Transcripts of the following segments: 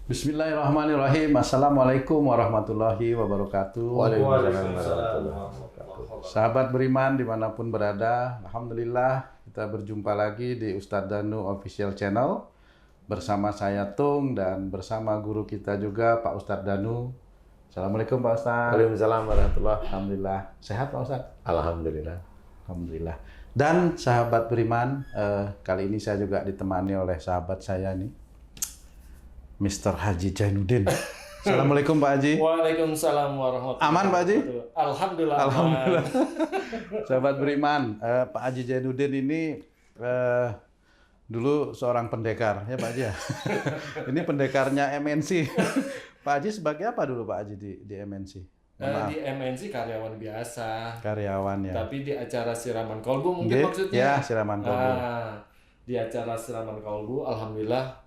Bismillahirrahmanirrahim. Assalamualaikum warahmatullahi wabarakatuh. Waalaikumsalam warahmatullahi wabarakatuh. Sahabat beriman dimanapun berada, Alhamdulillah kita berjumpa lagi di Ustadz Danu Official Channel bersama saya Tung dan bersama guru kita juga Pak Ustadz Danu. Assalamualaikum Pak Ustadz. Waalaikumsalam warahmatullahi. Alhamdulillah. Sehat Pak Ustadz? Alhamdulillah. Alhamdulillah. Dan sahabat beriman, kali ini saya juga ditemani oleh sahabat saya nih, Mr. Haji Jainuddin. Assalamualaikum Pak Haji. Waalaikumsalam warahmatullahi wabarakatuh. Aman Pak Haji? Alhamdulillah. Alhamdulillah. Sahabat beriman, Pak Haji Jainuddin ini dulu seorang pendekar, ya Pak Haji ya. Ini pendekarnya MNC. Pak Haji sebagai apa dulu Pak Haji di MNC? Di MNC karyawan biasa. Karyawan ya. Tapi di acara siraman kolbu mungkin maksudnya. Ya, siraman kolbu. Di acara siraman kolbu, alhamdulillah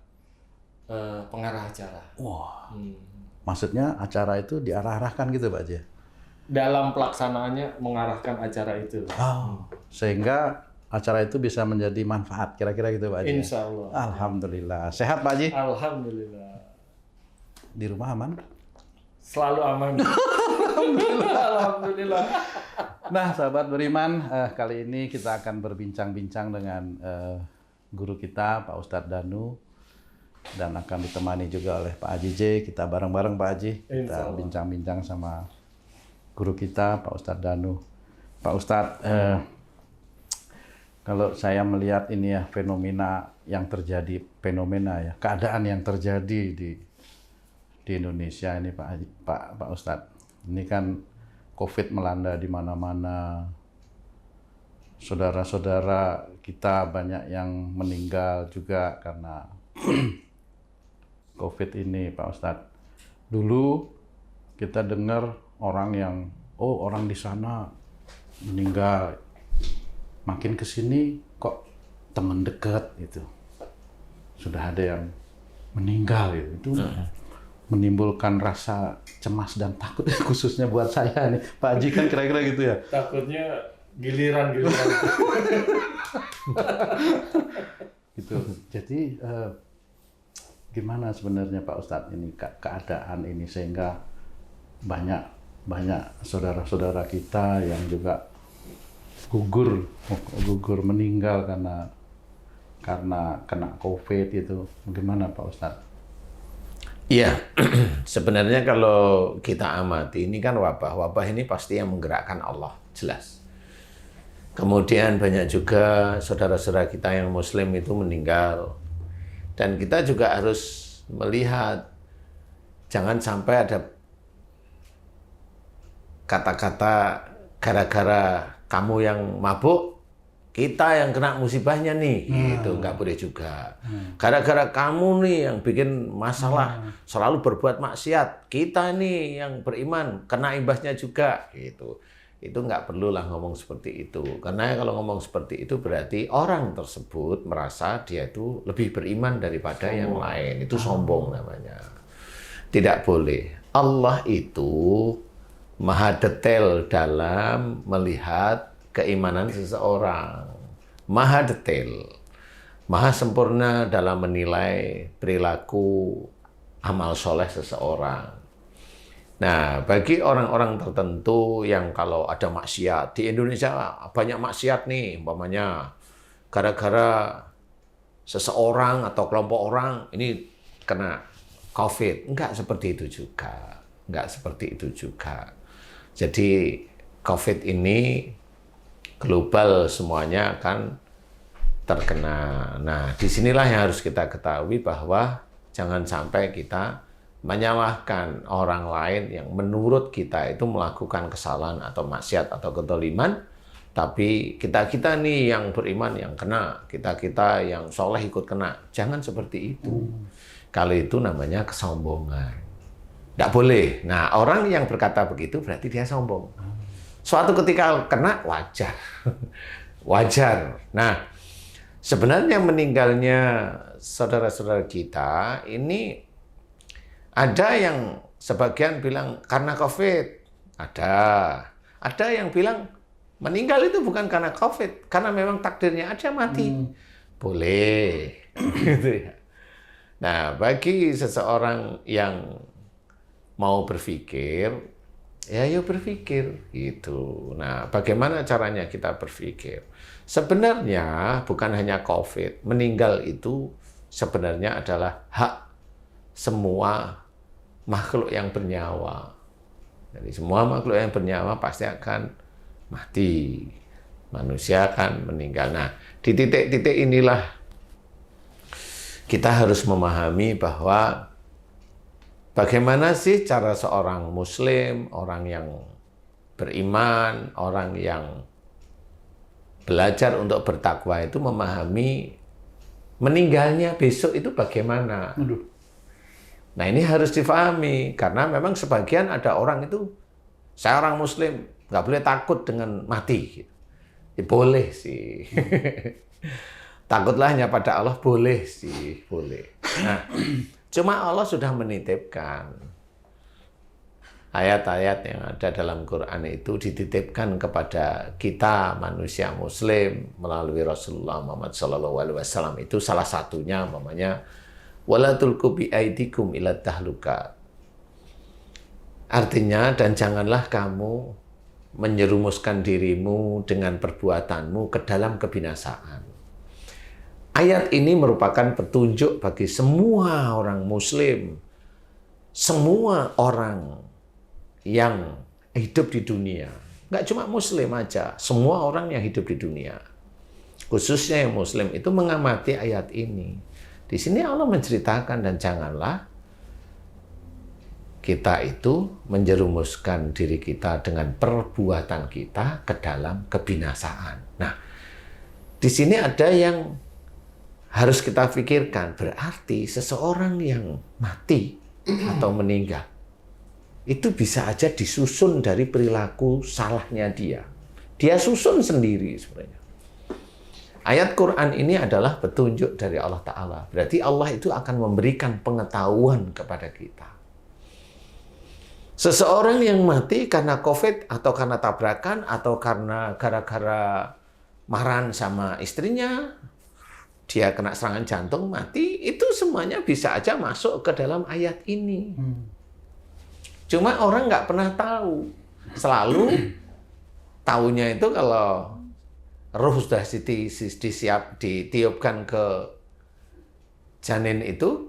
pengarah acara. Wah. Maksudnya acara itu diarah-arahkan gitu Pak Haji? Dalam pelaksanaannya mengarahkan acara itu. Sehingga acara itu bisa menjadi manfaat, kira-kira gitu Pak Haji? Insya Allah. Alhamdulillah. Sehat Pak Haji? Alhamdulillah. Di rumah aman? Selalu aman. Alhamdulillah. Nah, sahabat beriman, kali ini kita akan berbincang-bincang dengan guru kita, Pak Ustadz Danu, dan akan ditemani juga oleh Pak Haji J. Kita bareng-bareng Pak Haji, kita bincang-bincang sama guru kita, Pak Ustadz Danu. Pak Ustadz, kalau saya melihat ini ya fenomena yang terjadi, keadaan yang terjadi di Indonesia ini Pak Ustadz. Ini kan COVID melanda di mana-mana. Saudara-saudara kita banyak yang meninggal juga karena COVID ini Pak Ustadz. Dulu kita dengar orang di sana meninggal. Makin ke sini kok teman dekat itu. Sudah ada yang meninggal gitu. Itu menimbulkan rasa cemas dan takut khususnya buat saya nih. Pak Haji kan kira-kira gitu ya. Takutnya giliran. Gitu. Jadi gimana sebenarnya Pak Ustadz ini keadaan ini sehingga banyak saudara-saudara kita yang juga gugur meninggal karena kena COVID itu. Bagaimana Pak Ustadz? Iya, sebenarnya kalau kita amati ini kan wabah ini pasti yang menggerakkan Allah, jelas. Kemudian banyak juga saudara-saudara kita yang Muslim itu meninggal. Dan kita juga harus melihat, jangan sampai ada kata-kata gara-gara kamu yang mabuk, kita yang kena musibahnya nih, gitu, nggak boleh juga. Gara-gara kamu nih yang bikin masalah, selalu berbuat maksiat, kita nih yang beriman, kena imbasnya juga, gitu. Itu nggak perlulah ngomong seperti itu. Karena kalau ngomong seperti itu berarti orang tersebut merasa dia itu lebih beriman daripada yang lain. Itu sombong namanya. Tidak boleh. Allah itu maha detail dalam melihat keimanan seseorang, maha detail, maha sempurna dalam menilai perilaku amal soleh seseorang. Nah, bagi orang-orang tertentu yang kalau ada maksiat, di Indonesia banyak maksiat nih, umpamanya gara-gara seseorang atau kelompok orang ini kena COVID. Enggak seperti itu juga. Enggak seperti itu juga. Jadi COVID ini global semuanya akan terkena. Nah, disinilah yang harus kita ketahui bahwa jangan sampai kita menyalahkan orang lain yang menurut kita itu melakukan kesalahan atau maksiat atau kezaliman, tapi kita nih yang beriman yang kena, kita yang soleh ikut kena. Jangan seperti itu. Kalau itu namanya kesombongan. Tidak boleh. Nah, orang yang berkata begitu berarti dia sombong. Suatu ketika kena wajar. Wajar. Nah, sebenarnya meninggalnya saudara-saudara kita ini ada yang sebagian bilang karena COVID. Ada yang bilang meninggal itu bukan karena COVID, karena memang takdirnya ada mati. Boleh. Gitu ya. Nah, bagi seseorang yang mau berpikir, ya yuk berpikir gitu. Nah, bagaimana caranya kita berpikir? Sebenarnya bukan hanya COVID, meninggal itu sebenarnya adalah hak semua makhluk yang bernyawa. Jadi semua makhluk yang bernyawa pasti akan mati. Manusia akan meninggal. Nah, di titik-titik inilah kita harus memahami bahwa bagaimana sih cara seorang Muslim, orang yang beriman, orang yang belajar untuk bertakwa itu memahami meninggalnya besok itu bagaimana. Nah, ini harus difahami karena memang sebagian ada orang itu, saya orang Muslim, nggak boleh takut dengan mati. Ya, boleh sih. Takutlah hanya pada Allah, boleh sih, boleh. Nah, cuma Allah sudah menitipkan ayat-ayat yang ada dalam Quran itu dititipkan kepada kita manusia Muslim melalui Rasulullah Muhammad SAW. Itu salah satunya, namanya wala tulqu bi aidikum ila tahluka. Artinya, dan janganlah kamu menyerumuskan dirimu dengan perbuatanmu ke dalam kebinasaan. Ayat ini merupakan petunjuk bagi semua orang Muslim, semua orang yang hidup di dunia. Nggak cuma Muslim aja, semua orang yang hidup di dunia. Khususnya yang Muslim itu mengamati ayat ini. Di sini Allah menceritakan, dan janganlah kita itu menjerumuskan diri kita dengan perbuatan kita ke dalam kebinasaan. Nah, di sini ada yang harus kita pikirkan. Berarti seseorang yang mati atau meninggal itu bisa aja disusun dari perilaku salahnya dia. Dia susun sendiri sebenarnya. Ayat Quran ini adalah petunjuk dari Allah Ta'ala. Berarti Allah itu akan memberikan pengetahuan kepada kita. Seseorang yang mati karena COVID atau karena tabrakan atau karena gara-gara marahan sama istrinya, dia kena serangan jantung, mati, itu semuanya bisa aja masuk ke dalam ayat ini. Cuma orang nggak pernah tahu. Selalu tahunya itu kalau roh sudah ditiupkan ke janin itu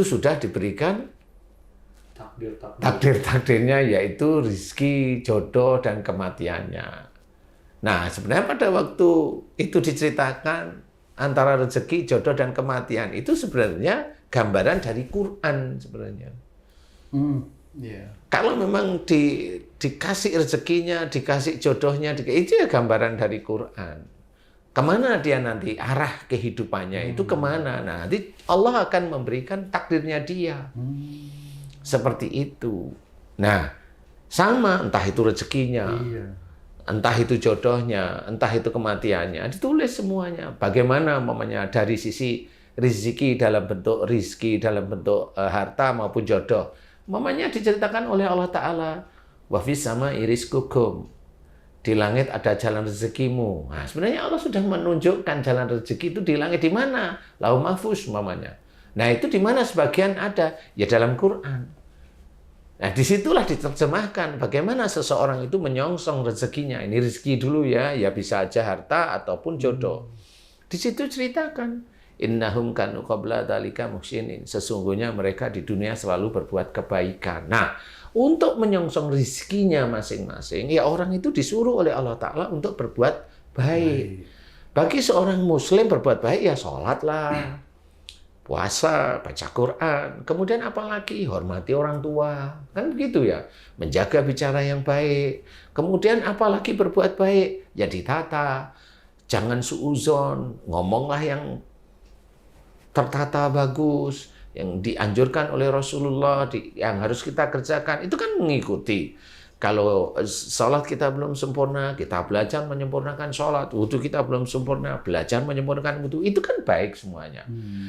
sudah diberikan takdir-takdirnya, yaitu rezeki, jodoh, dan kematiannya. Nah, sebenarnya pada waktu itu diceritakan antara rezeki, jodoh, dan kematian, itu sebenarnya gambaran dari Quran sebenarnya. Kalau memang dikasih rezekinya, dikasih jodohnya, itu ya gambaran dari Quran. Kemana dia nanti, arah kehidupannya itu kemana? Nah, nanti Allah akan memberikan takdirnya dia. Seperti itu. Nah, sama, entah itu rezekinya, entah itu jodohnya, entah itu kematiannya, ditulis semuanya. Bagaimana mamanya dari sisi rezeki dalam bentuk harta maupun jodoh. Mamanya diceritakan oleh Allah Ta'ala. Wa fis sama'i rizqukum. Di langit ada jalan rezekimu. Nah, sebenarnya Allah sudah menunjukkan jalan rezeki itu di langit di mana? Lauh mahfuz mamanya. Nah, itu di mana sebagian ada? Ya dalam Quran. Nah, disitulah diterjemahkan bagaimana seseorang itu menyongsong rezekinya. Ini rezeki dulu ya bisa aja harta ataupun jodoh. Di situ ceritakan, innahum kanu qabla dzalika muhsinin. Sesungguhnya mereka di dunia selalu berbuat kebaikan. Nah, untuk menyongsong rezekinya masing-masing, ya orang itu disuruh oleh Allah Ta'ala untuk berbuat baik. Bagi seorang Muslim berbuat baik ya sholatlah, puasa, baca Quran, kemudian apalagi hormati orang tua, kan begitu ya, menjaga bicara yang baik, kemudian apalagi berbuat baik, ya ditata, jangan suuzon, ngomonglah yang tertata bagus, yang dianjurkan oleh Rasulullah, yang harus kita kerjakan, itu kan mengikuti. Kalau sholat kita belum sempurna, kita belajar menyempurnakan sholat. Wudhu kita belum sempurna, belajar menyempurnakan wudhu. Itu kan baik semuanya.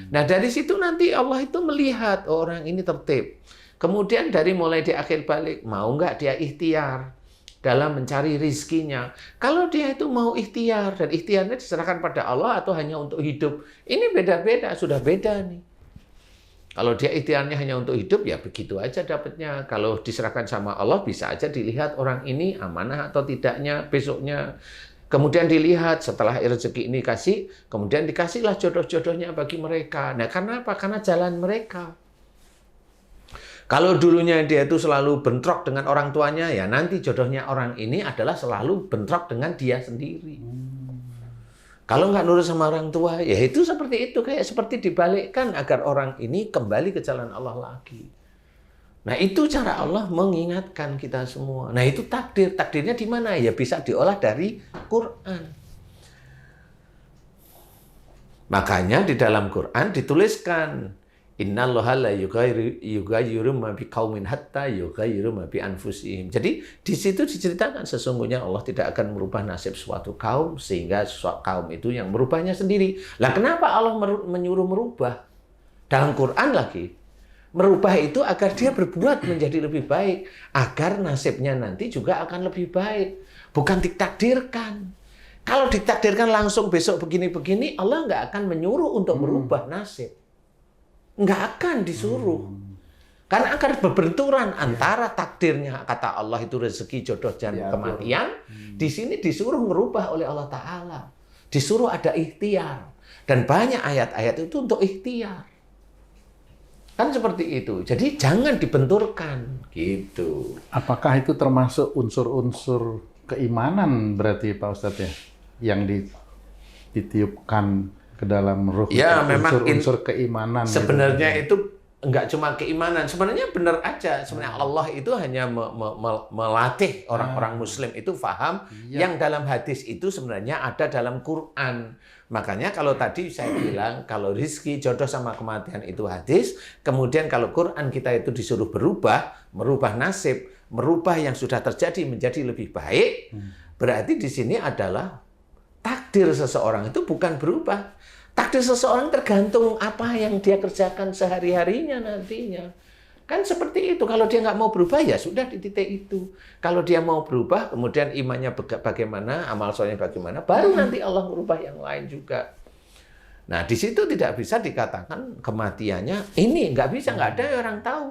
Nah, dari situ nanti Allah itu melihat orang ini tertib. Kemudian dari mulai di akhir balik, mau nggak dia ikhtiar. dalam mencari rizkinya. Kalau dia itu mau ikhtiar, dan ikhtiarnya diserahkan pada Allah atau hanya untuk hidup, ini beda-beda, sudah beda nih. Kalau dia ikhtiarnya hanya untuk hidup, ya begitu aja dapatnya. Kalau diserahkan sama Allah, bisa aja dilihat orang ini amanah atau tidaknya besoknya. Kemudian dilihat setelah rezeki ini kasih, kemudian dikasihlah jodoh-jodohnya bagi mereka. Nah, karena apa? Karena jalan mereka. Kalau dulunya dia itu selalu bentrok dengan orang tuanya, ya nanti jodohnya orang ini adalah selalu bentrok dengan dia sendiri. Kalau nggak nurut sama orang tua, ya itu seperti itu. Kayak seperti dibalikkan agar orang ini kembali ke jalan Allah lagi. Nah, itu cara Allah mengingatkan kita semua. Nah, itu takdir. Takdirnya di mana? Ya bisa diolah dari Quran. Makanya di dalam Quran dituliskan, Innallaha la yughayyiru ma biqaumin hatta yughayyiru ma bi anfusihim. Jadi di situ diceritakan sesungguhnya Allah tidak akan merubah nasib suatu kaum sehingga kaum itu yang merubahnya sendiri. Lah kenapa Allah menyuruh merubah? Dalam Quran lagi. Merubah itu agar dia berbuat menjadi lebih baik, agar nasibnya nanti juga akan lebih baik. Bukan ditakdirkan. Kalau ditakdirkan langsung besok begini-begini, Allah nggak akan menyuruh untuk merubah nasib. Nggak akan disuruh. Karena akan berbenturan antara takdirnya, kata Allah itu rezeki, jodoh, dan kematian. Di sini disuruh merubah oleh Allah Ta'ala. Disuruh ada ikhtiar. Dan banyak ayat-ayat itu untuk ikhtiar. Kan seperti itu. Jadi jangan dibenturkan. Gitu. Apakah itu termasuk unsur-unsur keimanan berarti Pak Ustadz ya? Yang ditiupkan ke dalam ruh, ya, memang unsur keimanan. Sebenarnya itu enggak cuma keimanan, sebenarnya benar aja. Sebenarnya Allah itu hanya melatih orang-orang Muslim itu paham yang dalam hadis itu sebenarnya ada dalam Quran. Makanya kalau tadi saya bilang kalau rizki, jodoh sama kematian itu hadis, kemudian kalau Quran kita itu disuruh merubah nasib, merubah yang sudah terjadi menjadi lebih baik, berarti di sini adalah takdir seseorang itu bukan berubah. Takdir seseorang tergantung apa yang dia kerjakan sehari-harinya nantinya. Kan seperti itu. Kalau dia nggak mau berubah, ya sudah di titik itu. Kalau dia mau berubah, kemudian imannya bagaimana, amal solehnya bagaimana, baru nanti Allah merubah yang lain juga. Nah, di situ tidak bisa dikatakan kematiannya ini. Nggak bisa, nggak ada orang tahu.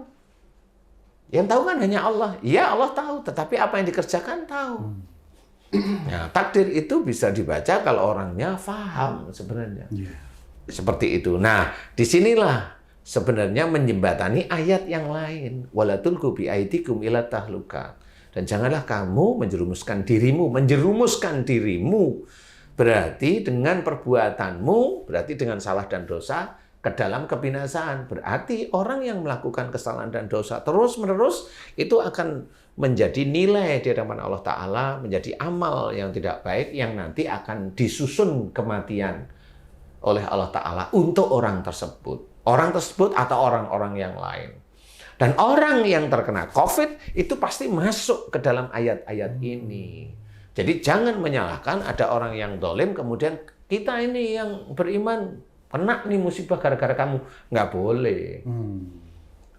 Yang tahu kan hanya Allah. Iya, Allah tahu. Tetapi apa yang dikerjakan tahu. Nah, takdir itu bisa dibaca kalau orangnya paham sebenarnya. Seperti itu. Nah, disinilah sebenarnya menjembatani ayat yang lain. Wala tulqu bi aidikum ila tahluka. Dan janganlah kamu menjerumuskan dirimu. Berarti dengan perbuatanmu, berarti dengan salah dan dosa ke dalam kebinasaan. Berarti orang yang melakukan kesalahan dan dosa terus-menerus itu akan menjadi nilai di hadapan Allah Ta'ala, menjadi amal yang tidak baik yang nanti akan disusun kematian oleh Allah Ta'ala untuk orang tersebut. Orang tersebut atau orang-orang yang lain. Dan orang yang terkena COVID itu pasti masuk ke dalam ayat-ayat ini. Jadi jangan menyalahkan ada orang yang dolim, kemudian kita ini yang beriman kena nih musibah gara-gara kamu. Nggak boleh.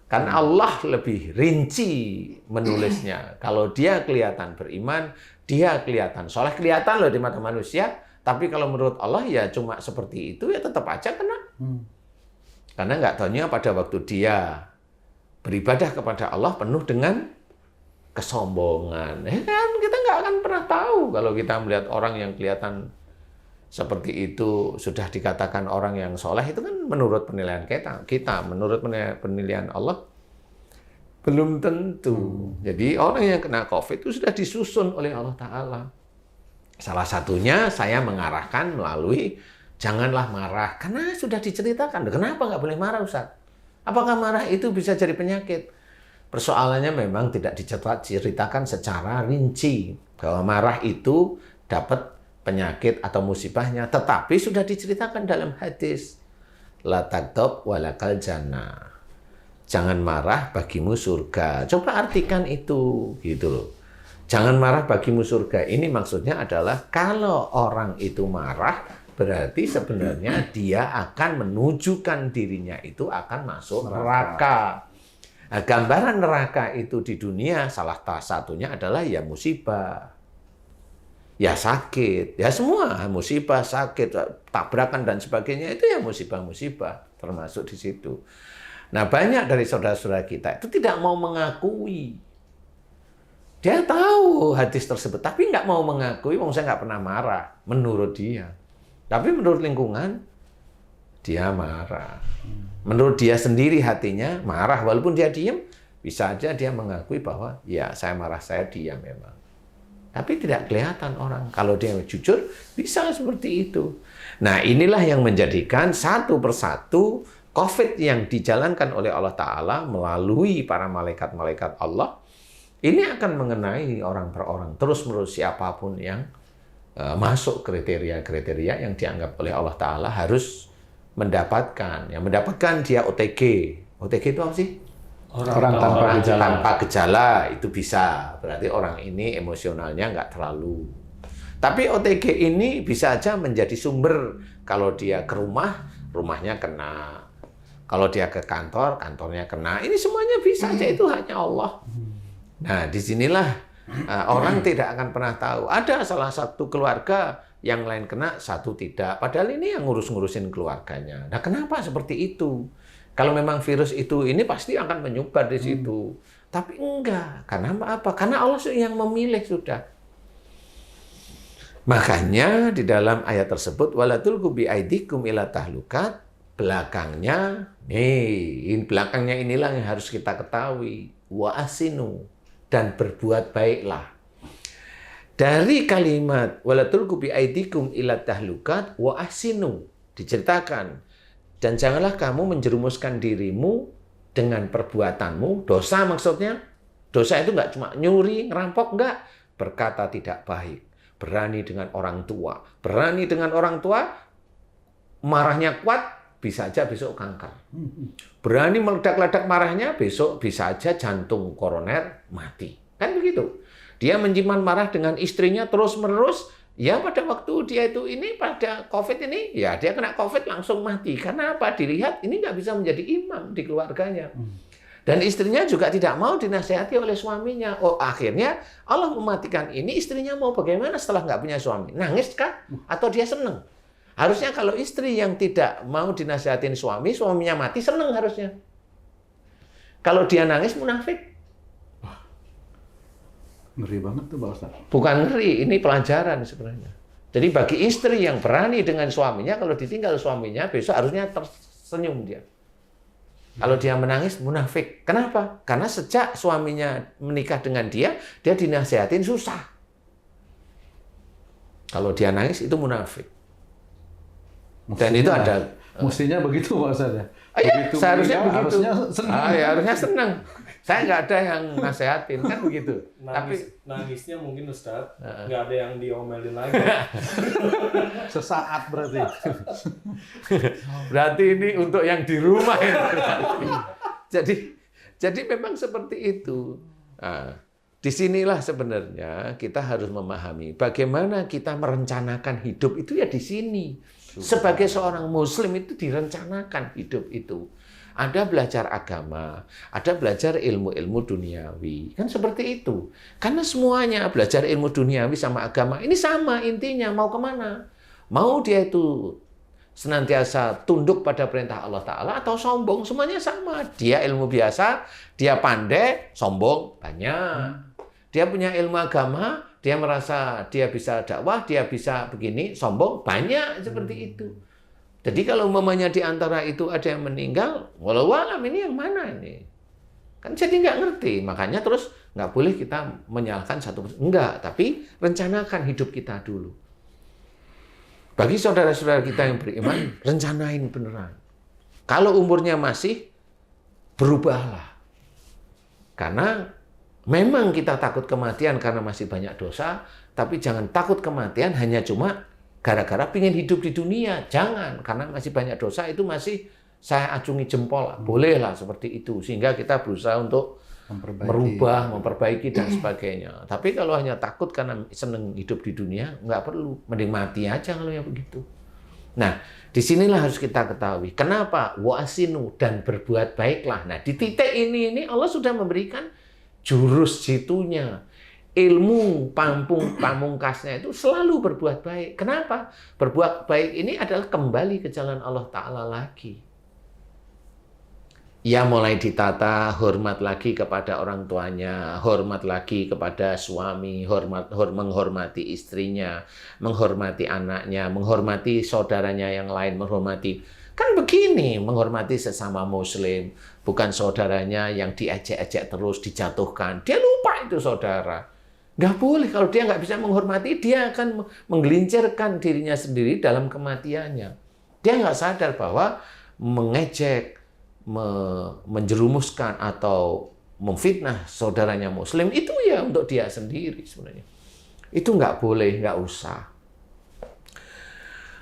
Karena Allah lebih rinci menulisnya. Kalau dia kelihatan beriman, dia kelihatan soleh, kelihatan loh di mata manusia. Tapi kalau menurut Allah ya cuma seperti itu, ya tetap aja kena. Karena nggak tahunya pada waktu dia beribadah kepada Allah penuh dengan kesombongan. Kan kita nggak akan pernah tahu kalau kita melihat orang yang kelihatan seperti itu sudah dikatakan orang yang soleh, itu kan menurut penilaian kita menurut penilaian Allah belum tentu. Jadi orang yang kena COVID itu sudah disusun oleh Allah Ta'ala. Salah satunya saya mengarahkan melalui janganlah marah, karena sudah diceritakan. Kenapa nggak boleh marah, Ustaz? Apakah marah itu bisa jadi penyakit? Persoalannya memang tidak diceritakan secara rinci bahwa marah itu dapat penyakit atau musibahnya, tetapi sudah diceritakan dalam hadis. La taghdab walakal jannah. Jangan marah, bagimu surga. Coba artikan itu, gitu loh. Jangan marah, bagimu surga. Ini maksudnya adalah kalau orang itu marah, berarti sebenarnya dia akan menunjukkan dirinya itu akan masuk neraka. Nah, gambaran neraka itu di dunia salah satunya adalah ya musibah, ya sakit, ya semua musibah, sakit, tabrakan dan sebagainya itu ya musibah-musibah termasuk di situ. Nah, banyak dari saudara-saudara kita itu tidak mau mengakui. Dia tahu hadis tersebut, tapi nggak mau mengakui. Wong saya nggak pernah marah, menurut dia. Tapi menurut lingkungan, dia marah. Menurut dia sendiri hatinya marah, walaupun dia diam, bisa aja dia mengakui bahwa ya saya marah, saya diam memang. Tapi tidak kelihatan orang. Kalau dia jujur, bisa seperti itu. Nah, inilah yang menjadikan satu persatu COVID yang dijalankan oleh Allah Ta'ala melalui para malaikat-malaikat Allah, ini akan mengenai orang per orang, terus-menerus siapapun yang masuk kriteria-kriteria yang dianggap oleh Allah Ta'ala harus mendapatkan. Yang mendapatkan dia OTG. OTG itu apa sih? Orang tanpa gejala. Tanpa gejala itu bisa. Berarti orang ini emosionalnya nggak terlalu. Tapi OTG ini bisa aja menjadi sumber. Kalau dia ke rumah, rumahnya kena. Kalau dia ke kantor, kantornya kena. Ini semuanya bisa aja, itu hanya Allah. Nah, disinilah orang tidak akan pernah tahu. Ada salah satu keluarga yang lain kena, satu tidak. Padahal ini yang ngurus-ngurusin keluarganya. Nah, kenapa seperti itu? Kalau memang virus itu ini pasti akan menyebar di situ. Tapi enggak. Karena apa? Karena Allah yang memilih sudah. Makanya di dalam ayat tersebut, wala tulqu bi aidikum ila tahlukat, belakangnya, belakangnya inilah yang harus kita ketahui. Wa asinu, dan berbuat baiklah. Dari kalimat wala tulqu bi aidikum ila tahlukat wa ahsinu diceritakan, dan janganlah kamu menjerumuskan dirimu dengan perbuatanmu, dosa maksudnya. Dosa itu enggak cuma nyuri, ngerampok, enggak. Berkata tidak baik, berani dengan orang tua. Berani dengan orang tua, marahnya kuat, bisa aja besok kanker. Berani meledak-ledak marahnya, besok bisa aja jantung koroner mati. Kan begitu. Dia menyimpan marah dengan istrinya terus-menerus, ya pada waktu dia itu ini, pada COVID ini, ya dia kena COVID langsung mati. Karena apa? Dilihat ini nggak bisa menjadi imam di keluarganya. Dan istrinya juga tidak mau dinasihati oleh suaminya. Oh, akhirnya Allah mematikan ini, istrinya mau bagaimana setelah nggak punya suami? Nangis kah? Atau dia seneng? Harusnya kalau istri yang tidak mau dinasihatin suami, suaminya mati, seneng harusnya. Kalau dia nangis, munafik. Ngeri banget tuh Pak Ustaz. Bukan ngeri, ini pelajaran sebenarnya. Jadi bagi istri yang berani dengan suaminya, kalau ditinggal suaminya, besok harusnya tersenyum dia. Kalau dia menangis, munafik. Kenapa? Karena sejak suaminya menikah dengan dia dinasihatin susah. Kalau dia nangis, itu munafik. Dan itu ada... Mestinya begitu Pak Ustaz ya? Iya, seharusnya begitu. Harusnya senang. Ya, harusnya senang. Saya nggak ada yang nasehatin, kan begitu. Nangisnya mungkin Ustaz, nggak ada yang diomelin lagi. Sesaat berarti. Berarti ini untuk yang di rumah ini. Jadi memang seperti itu. Nah, disinilah sebenarnya kita harus memahami bagaimana kita merencanakan hidup itu ya di sini. Sebagai seorang Muslim itu direncanakan hidup itu. Ada belajar agama, ada belajar ilmu-ilmu duniawi. Kan seperti itu. Karena semuanya belajar ilmu duniawi sama agama, ini sama intinya, mau kemana? Mau dia itu senantiasa tunduk pada perintah Allah Ta'ala atau sombong, semuanya sama. Dia ilmu biasa, dia pandai, sombong, banyak. Dia punya ilmu agama, dia merasa dia bisa dakwah, dia bisa begini, sombong, banyak seperti itu. Jadi kalau umpamanya di antara itu ada yang meninggal, walau alam ini yang mana ini? Kan jadi nggak ngerti, makanya terus nggak boleh kita menyalahkan satu persatu. Enggak, tapi rencanakan hidup kita dulu. Bagi saudara-saudara kita yang beriman, rencanain beneran. Kalau umurnya masih, berubahlah. Karena memang kita takut kematian karena masih banyak dosa, tapi jangan takut kematian hanya cuma gara-gara pingin hidup di dunia. Jangan, karena masih banyak dosa itu masih saya acungi jempol. Bolehlah seperti itu. Sehingga kita berusaha untuk merubah, memperbaiki, dan sebagainya. Tapi kalau hanya takut karena seneng hidup di dunia, nggak perlu. Mending mati aja kalau yang begitu. Nah, disinilah harus kita ketahui. Kenapa? Wa'asinu, dan berbuat baiklah. Nah, di titik ini Allah sudah memberikan jurus jitunya. Ilmu pamungkasnya itu selalu berbuat baik. Kenapa? Berbuat baik ini adalah kembali ke jalan Allah Ta'ala lagi. Ya mulai ditata, hormat lagi kepada orang tuanya, hormat lagi kepada suami, menghormati istrinya, menghormati anaknya, menghormati saudaranya yang lain, menghormati. Kan begini, menghormati sesama muslim, bukan saudaranya yang diejek-ejek terus, dijatuhkan. Dia lupa itu saudara. Nggak boleh, kalau dia nggak bisa menghormati, dia akan menggelincirkan dirinya sendiri dalam kematiannya. Dia nggak sadar bahwa mengejek, menjerumuskan atau memfitnah saudaranya muslim itu ya untuk dia sendiri sebenarnya. Itu nggak boleh, nggak usah.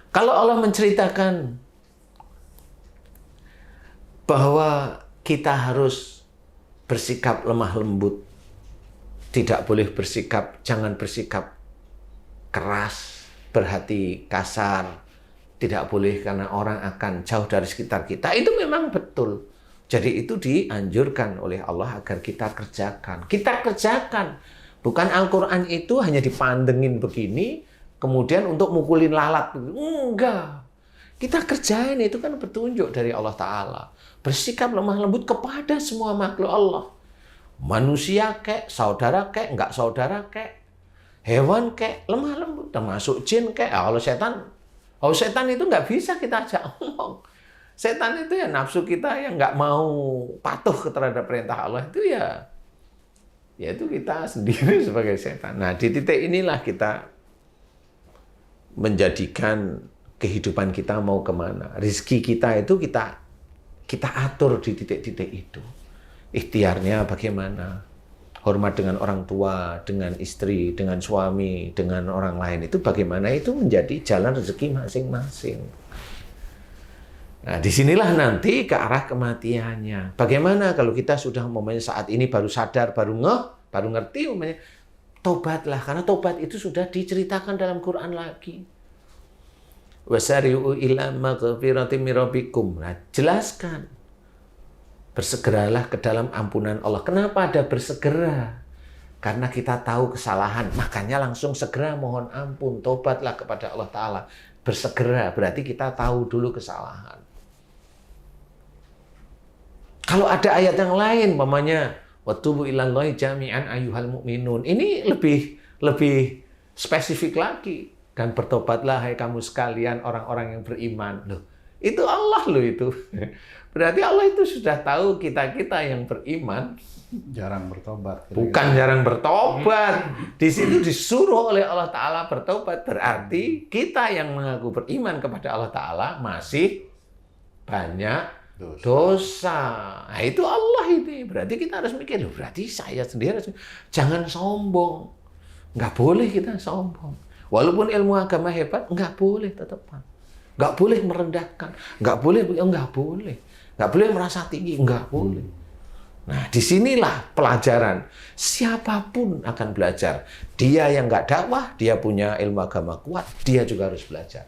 Kalau Allah menceritakan bahwa kita harus bersikap lemah lembut, tidak boleh jangan bersikap keras, berhati kasar, tidak boleh karena orang akan jauh dari sekitar kita. Itu memang betul. Jadi itu dianjurkan oleh Allah agar kita kerjakan. Kita kerjakan. Bukan Al-Quran itu hanya dipandengin begini, kemudian untuk mukulin lalat. Enggak. Kita kerjain, itu kan petunjuk dari Allah Ta'ala. Bersikap lemah lembut kepada semua makhluk Allah. Manusia kek, saudara kek, enggak saudara kek, hewan kek, lemah lembut. Termasuk jin kek. Kalau setan itu nggak bisa kita ajak ngomong. Setan itu ya nafsu kita yang nggak mau patuh terhadap perintah Allah itu ya itu kita sendiri sebagai setan. Nah, di titik inilah kita menjadikan kehidupan kita mau kemana. Rizki kita itu kita atur di titik-titik itu. Ikhtiarnya bagaimana? Hormat dengan orang tua, dengan istri, dengan suami, dengan orang lain. Itu bagaimana? Itu menjadi jalan rezeki masing-masing. Nah, disinilah nanti ke arah kematiannya. Bagaimana kalau kita sudah saat ini baru sadar, baru ngerti, tobatlah. Karena tobat itu sudah diceritakan dalam Quran lagi. Wasari'u ila maghfiratin min rabbikum. Nah, jelaskan. Bersegeralah ke dalam ampunan Allah. Kenapa ada bersegera? Karena kita tahu kesalahan. Makanya langsung segera mohon ampun. Tobatlah kepada Allah Ta'ala. Bersegera. Berarti kita tahu dulu kesalahan. Kalau ada ayat yang lain, umpamanya watubu ilallahi jami'an ayyuhal mu'minun. Ini lebih spesifik lagi. Dan bertobatlah hai kamu sekalian orang-orang yang beriman. Loh, itu Allah loh itu. Berarti Allah itu sudah tahu kita-kita yang beriman jarang bertobat. Bukan jarang bertobat. Di situ disuruh oleh Allah Ta'ala bertobat. Berarti kita yang mengaku beriman kepada Allah Ta'ala masih banyak dosa. Nah, itu Allah ini. Berarti kita harus mikir, loh, berarti saya sendiri harus jangan sombong. Nggak boleh kita sombong. Walaupun ilmu agama hebat, nggak boleh tetepan. Nggak boleh merendahkan. Nggak boleh. Nggak boleh merasa tinggi, nggak boleh. Nah, disinilah pelajaran. Siapapun akan belajar. Dia yang nggak dakwah, dia punya ilmu agama kuat, dia juga harus belajar.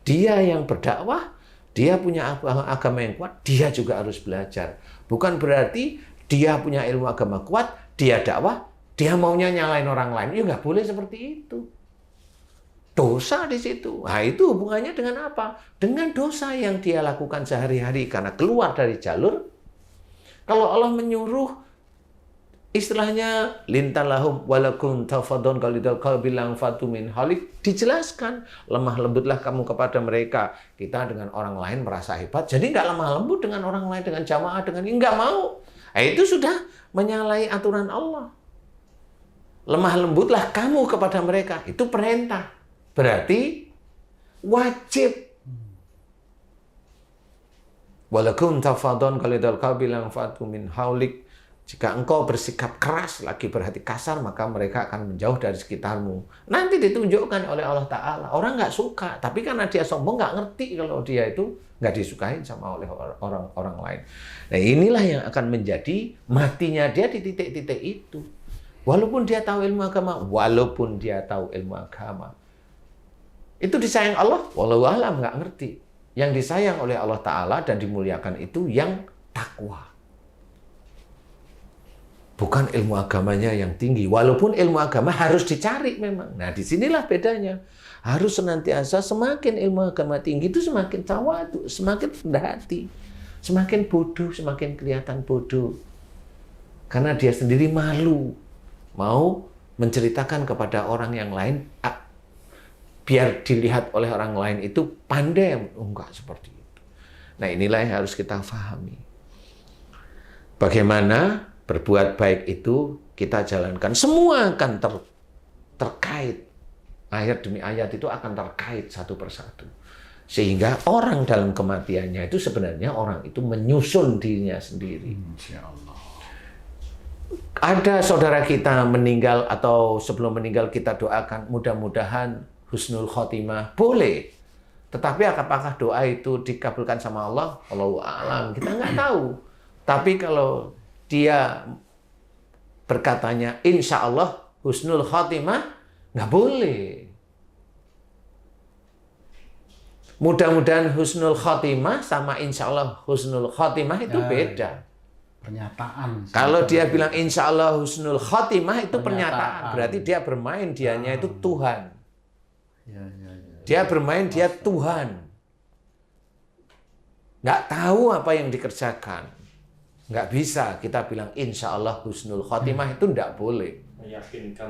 Dia yang berdakwah, dia punya agama yang kuat, dia juga harus belajar. Bukan berarti dia punya ilmu agama kuat, dia dakwah, dia maunya nyalain orang lain. Ya nggak boleh seperti itu. Dosa di situ. Nah, itu hubungannya dengan apa? Dengan dosa yang dia lakukan sehari-hari karena keluar dari jalur. Kalau Allah menyuruh istilahnya lintalahum walakum tafadun kalau bilang fatumin halik, dijelaskan lemah lembutlah kamu kepada mereka. Kita dengan orang lain merasa hebat, jadi nggak lemah lembut dengan orang lain, dengan jamaah, dengan ini nggak mau. Nah, itu sudah menyalahi aturan Allah. Lemah lembutlah kamu kepada mereka, itu perintah. Berarti wajib. Walakum tafadun kalau bilang fatumin halik. Jika engkau bersikap keras, lagi berhati kasar, maka mereka akan menjauh dari sekitarmu. Nanti ditunjukkan oleh Allah Ta'ala. Orang nggak suka, tapi karena dia sombong nggak ngerti kalau dia itu nggak disukain sama oleh orang lain. Nah, inilah yang akan menjadi matinya dia di titik-titik itu. Walaupun dia tahu ilmu agama, Itu disayang Allah? Wallahu a'lam, nggak ngerti. Yang disayang oleh Allah Ta'ala dan dimuliakan itu yang takwa. Bukan ilmu agamanya yang tinggi. Walaupun ilmu agama harus dicari memang. Nah, disinilah bedanya. Harus senantiasa semakin ilmu agama tinggi itu semakin tawadu, semakin rendah hati. Semakin bodoh, semakin kelihatan bodoh. Karena dia sendiri malu. Mau menceritakan kepada orang yang lain, biar dilihat oleh orang lain itu pandai. Enggak seperti itu. Nah, inilah yang harus kita pahami. Bagaimana berbuat baik itu kita jalankan. Semua akan terkait. Ayat demi ayat itu akan terkait satu persatu. Sehingga orang dalam kematiannya itu sebenarnya orang itu menyusun dirinya sendiri. Insya Allah. Ada saudara kita meninggal atau sebelum meninggal kita doakan mudah-mudahan husnul khotimah. Boleh. Tetapi apakah doa itu dikabulkan sama Allah? Allahu a'lam. Kita nggak tahu. Tapi kalau dia berkatanya insya Allah husnul khotimah, nggak boleh. Mudah-mudahan husnul khotimah sama insya Allah husnul khotimah itu beda. Pernyataan. Kalau dia bilang insya Allah husnul khotimah itu pernyataan. Berarti dia bermain, dianya itu Tuhan. Dia bermain, dia Tuhan. Nggak tahu apa yang dikerjakan. Nggak bisa kita bilang insya Allah husnul khotimah, itu nggak boleh.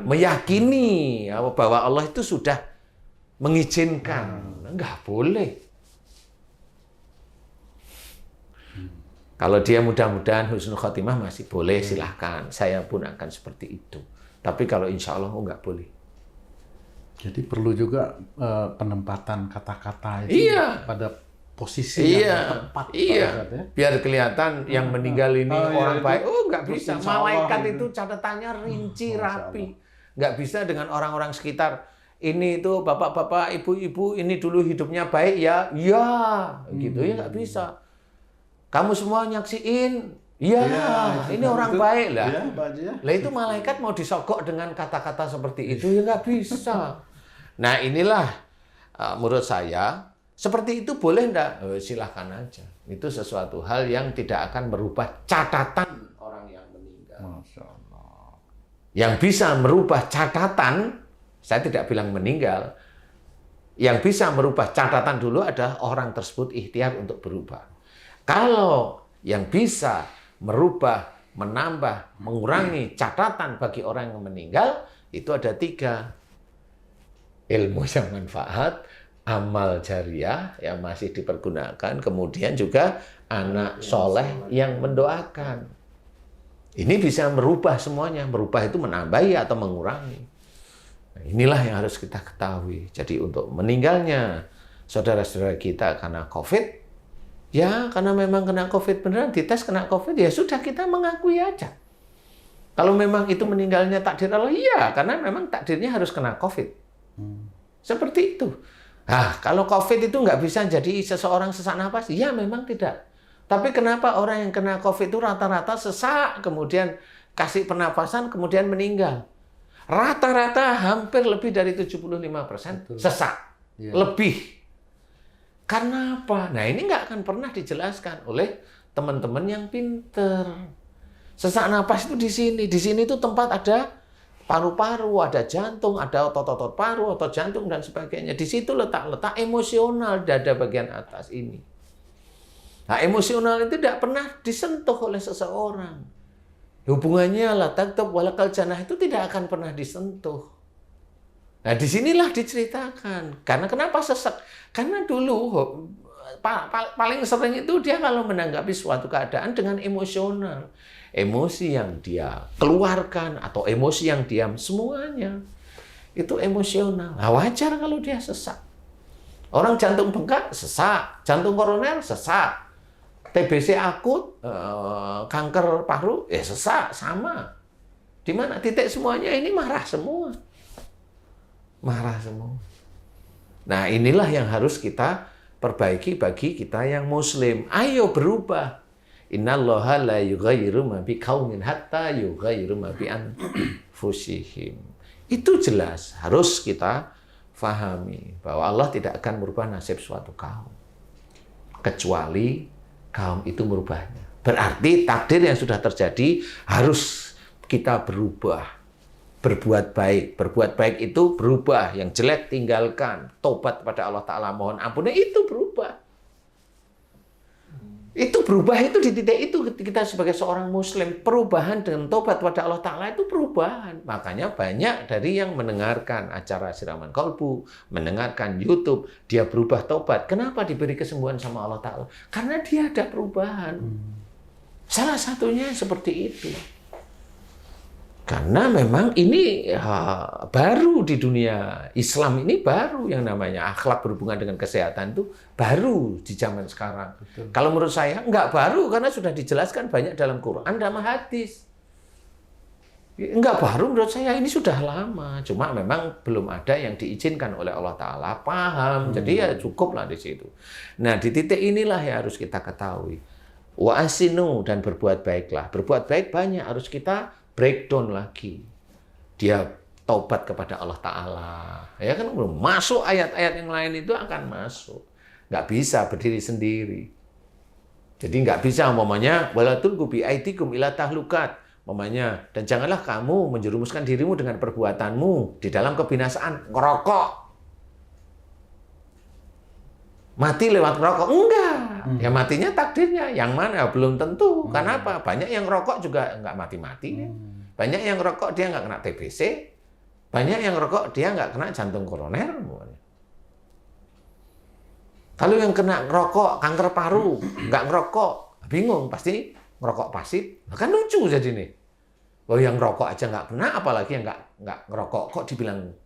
Meyakini bahwa Allah itu sudah mengizinkan. Nggak boleh. Kalau dia mudah-mudahan husnul khotimah masih boleh, silahkan. Saya pun akan seperti itu. Tapi kalau insya Allah nggak boleh. Jadi perlu juga penempatan kata-kata itu pada posisi yang tepat. Iya. Biar kelihatan yang meninggal ini orang baik. Oh, nggak bisa. Malaikat itu catatannya rinci, rapi. Nggak bisa dengan orang-orang sekitar. Ini itu bapak-bapak, ibu-ibu, ini dulu hidupnya baik ya. Ya, gitu ya nggak bisa. Kamu semua nyaksiin. Ya, ini orang baik lah. Lah itu malaikat mau disogok dengan kata-kata seperti itu ya nggak bisa. Nah inilah menurut saya seperti itu boleh enggak? Silahkan aja. Itu sesuatu hal yang tidak akan merubah catatan orang yang meninggal. Masya Allah. Yang bisa merubah catatan, saya tidak bilang meninggal, yang bisa merubah catatan dulu adalah orang tersebut ikhtiar untuk berubah. Kalau yang bisa merubah, menambah, mengurangi catatan bagi orang yang meninggal, itu ada 3. Ilmu yang manfaat, amal jariah yang masih dipergunakan, kemudian juga anak soleh yang mendoakan. Ini bisa merubah semuanya. Merubah itu menambahi atau mengurangi. Nah, inilah yang harus kita ketahui. Jadi untuk meninggalnya saudara-saudara kita karena COVID, ya karena memang kena COVID beneran, dites kena COVID, ya sudah kita mengakui aja. Kalau memang itu meninggalnya takdir Allah, iya karena memang takdirnya harus kena COVID. Seperti itu. Nah, kalau COVID itu nggak bisa jadi seseorang sesak napas, ya memang tidak. Tapi kenapa orang yang kena COVID itu rata-rata sesak, kemudian kasih pernapasan, kemudian meninggal? Rata-rata hampir lebih dari 75% sesak. Lebih. Karena apa? Nah ini nggak akan pernah dijelaskan oleh teman-teman yang pinter. Sesak napas itu di sini. Di sini itu tempat ada paru-paru, ada jantung, ada otot-otot paru, otot jantung, dan sebagainya. Di situ letak-letak emosional dada bagian atas ini. Nah, emosional itu tidak pernah disentuh oleh seseorang. Hubungannya la taktub walakal janah itu tidak akan pernah disentuh. Nah, disinilah diceritakan. Karena kenapa sesak? Karena dulu paling sering itu dia kalau menanggapi suatu keadaan dengan emosional. Emosi yang dia keluarkan atau emosi yang diam, semuanya itu emosional. Nah, wajar kalau dia sesak. Orang jantung bengkak, sesak. Jantung koroner, sesak. TBC akut, kanker paru, sesak, sama. Di mana titik semuanya ini marah semua. Marah semua. Nah, inilah yang harus kita perbaiki bagi kita yang muslim. Ayo berubah. Innallaha la yughayyiru ma biqaumin hatta yughayyiru ma bi anfusihim. Itu jelas harus kita fahami bahwa Allah tidak akan merubah nasib suatu kaum kecuali kaum itu merubahnya. Berarti takdir yang sudah terjadi harus kita berubah, berbuat baik. Berbuat baik itu berubah, yang jelek tinggalkan, tobat kepada Allah Ta'ala, mohon ampunnya, itu berubah. Itu berubah, itu di titik itu kita sebagai seorang muslim, perubahan dengan tobat kepada Allah Ta'ala itu perubahan. Makanya banyak dari yang mendengarkan acara Siraman Kolbu, mendengarkan YouTube, dia berubah tobat. Kenapa diberi kesembuhan sama Allah Ta'ala? Karena dia ada perubahan. Salah satunya seperti itu. Karena memang ini baru di dunia Islam, ini baru yang namanya akhlak berhubungan dengan kesehatan itu baru di zaman sekarang. Betul. Kalau menurut saya nggak baru karena sudah dijelaskan banyak dalam Quran dan hadis. Nggak baru menurut saya, ini sudah lama. Cuma memang belum ada yang diizinkan oleh Allah Ta'ala paham. Jadi ya cukuplah di situ. Nah di titik inilah yang harus kita ketahui. Wa asinu, dan berbuat baiklah. Berbuat baik banyak, harus kita breakdown lagi. Dia taubat kepada Allah Ta'ala. Ya kan belum masuk ayat-ayat yang lain itu akan masuk. Nggak bisa berdiri sendiri. Jadi nggak bisa umpamanya wala tulqu bi aidikum ila tahlukat. Umpamanya, dan janganlah kamu menjerumuskan dirimu dengan perbuatanmu di dalam kebinasaan. Ngerokok. Mati lewat ngerokok? Enggak. Ya matinya takdirnya. Yang mana? Belum tentu. Karena apa? Banyak yang rokok juga nggak mati-mati. Banyak yang rokok dia nggak kena TBC. Banyak yang rokok dia nggak kena jantung koroner. Kalau yang kena ngerokok, kanker paru, nggak ngerokok, bingung. Pasti ngerokok pasif. Kan lucu jadi nih. Oh yang ngerokok aja nggak kena, apalagi yang nggak ngerokok. Kok dibilang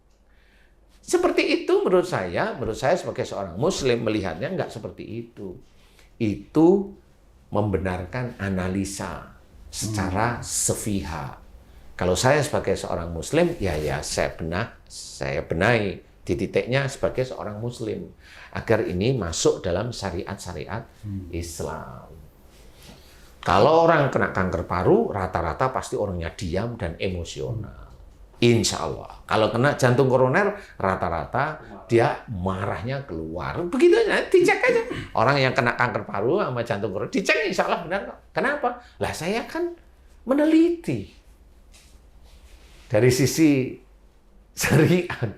seperti itu? Menurut saya sebagai seorang muslim melihatnya nggak seperti itu. Itu membenarkan analisa secara sepihak. Kalau saya sebagai seorang muslim, ya saya benahi di titiknya sebagai seorang muslim agar ini masuk dalam syariat-syariat Islam. Kalau orang kena kanker paru, rata-rata pasti orangnya diam dan emosional. Insya Allah. Kalau kena jantung koroner, rata-rata dia marahnya keluar. Begitu aja, dicek aja. Orang yang kena kanker paru sama jantung koroner, dicek insya Allah benar kok. Kenapa? Lah saya kan meneliti. Dari sisi syariat.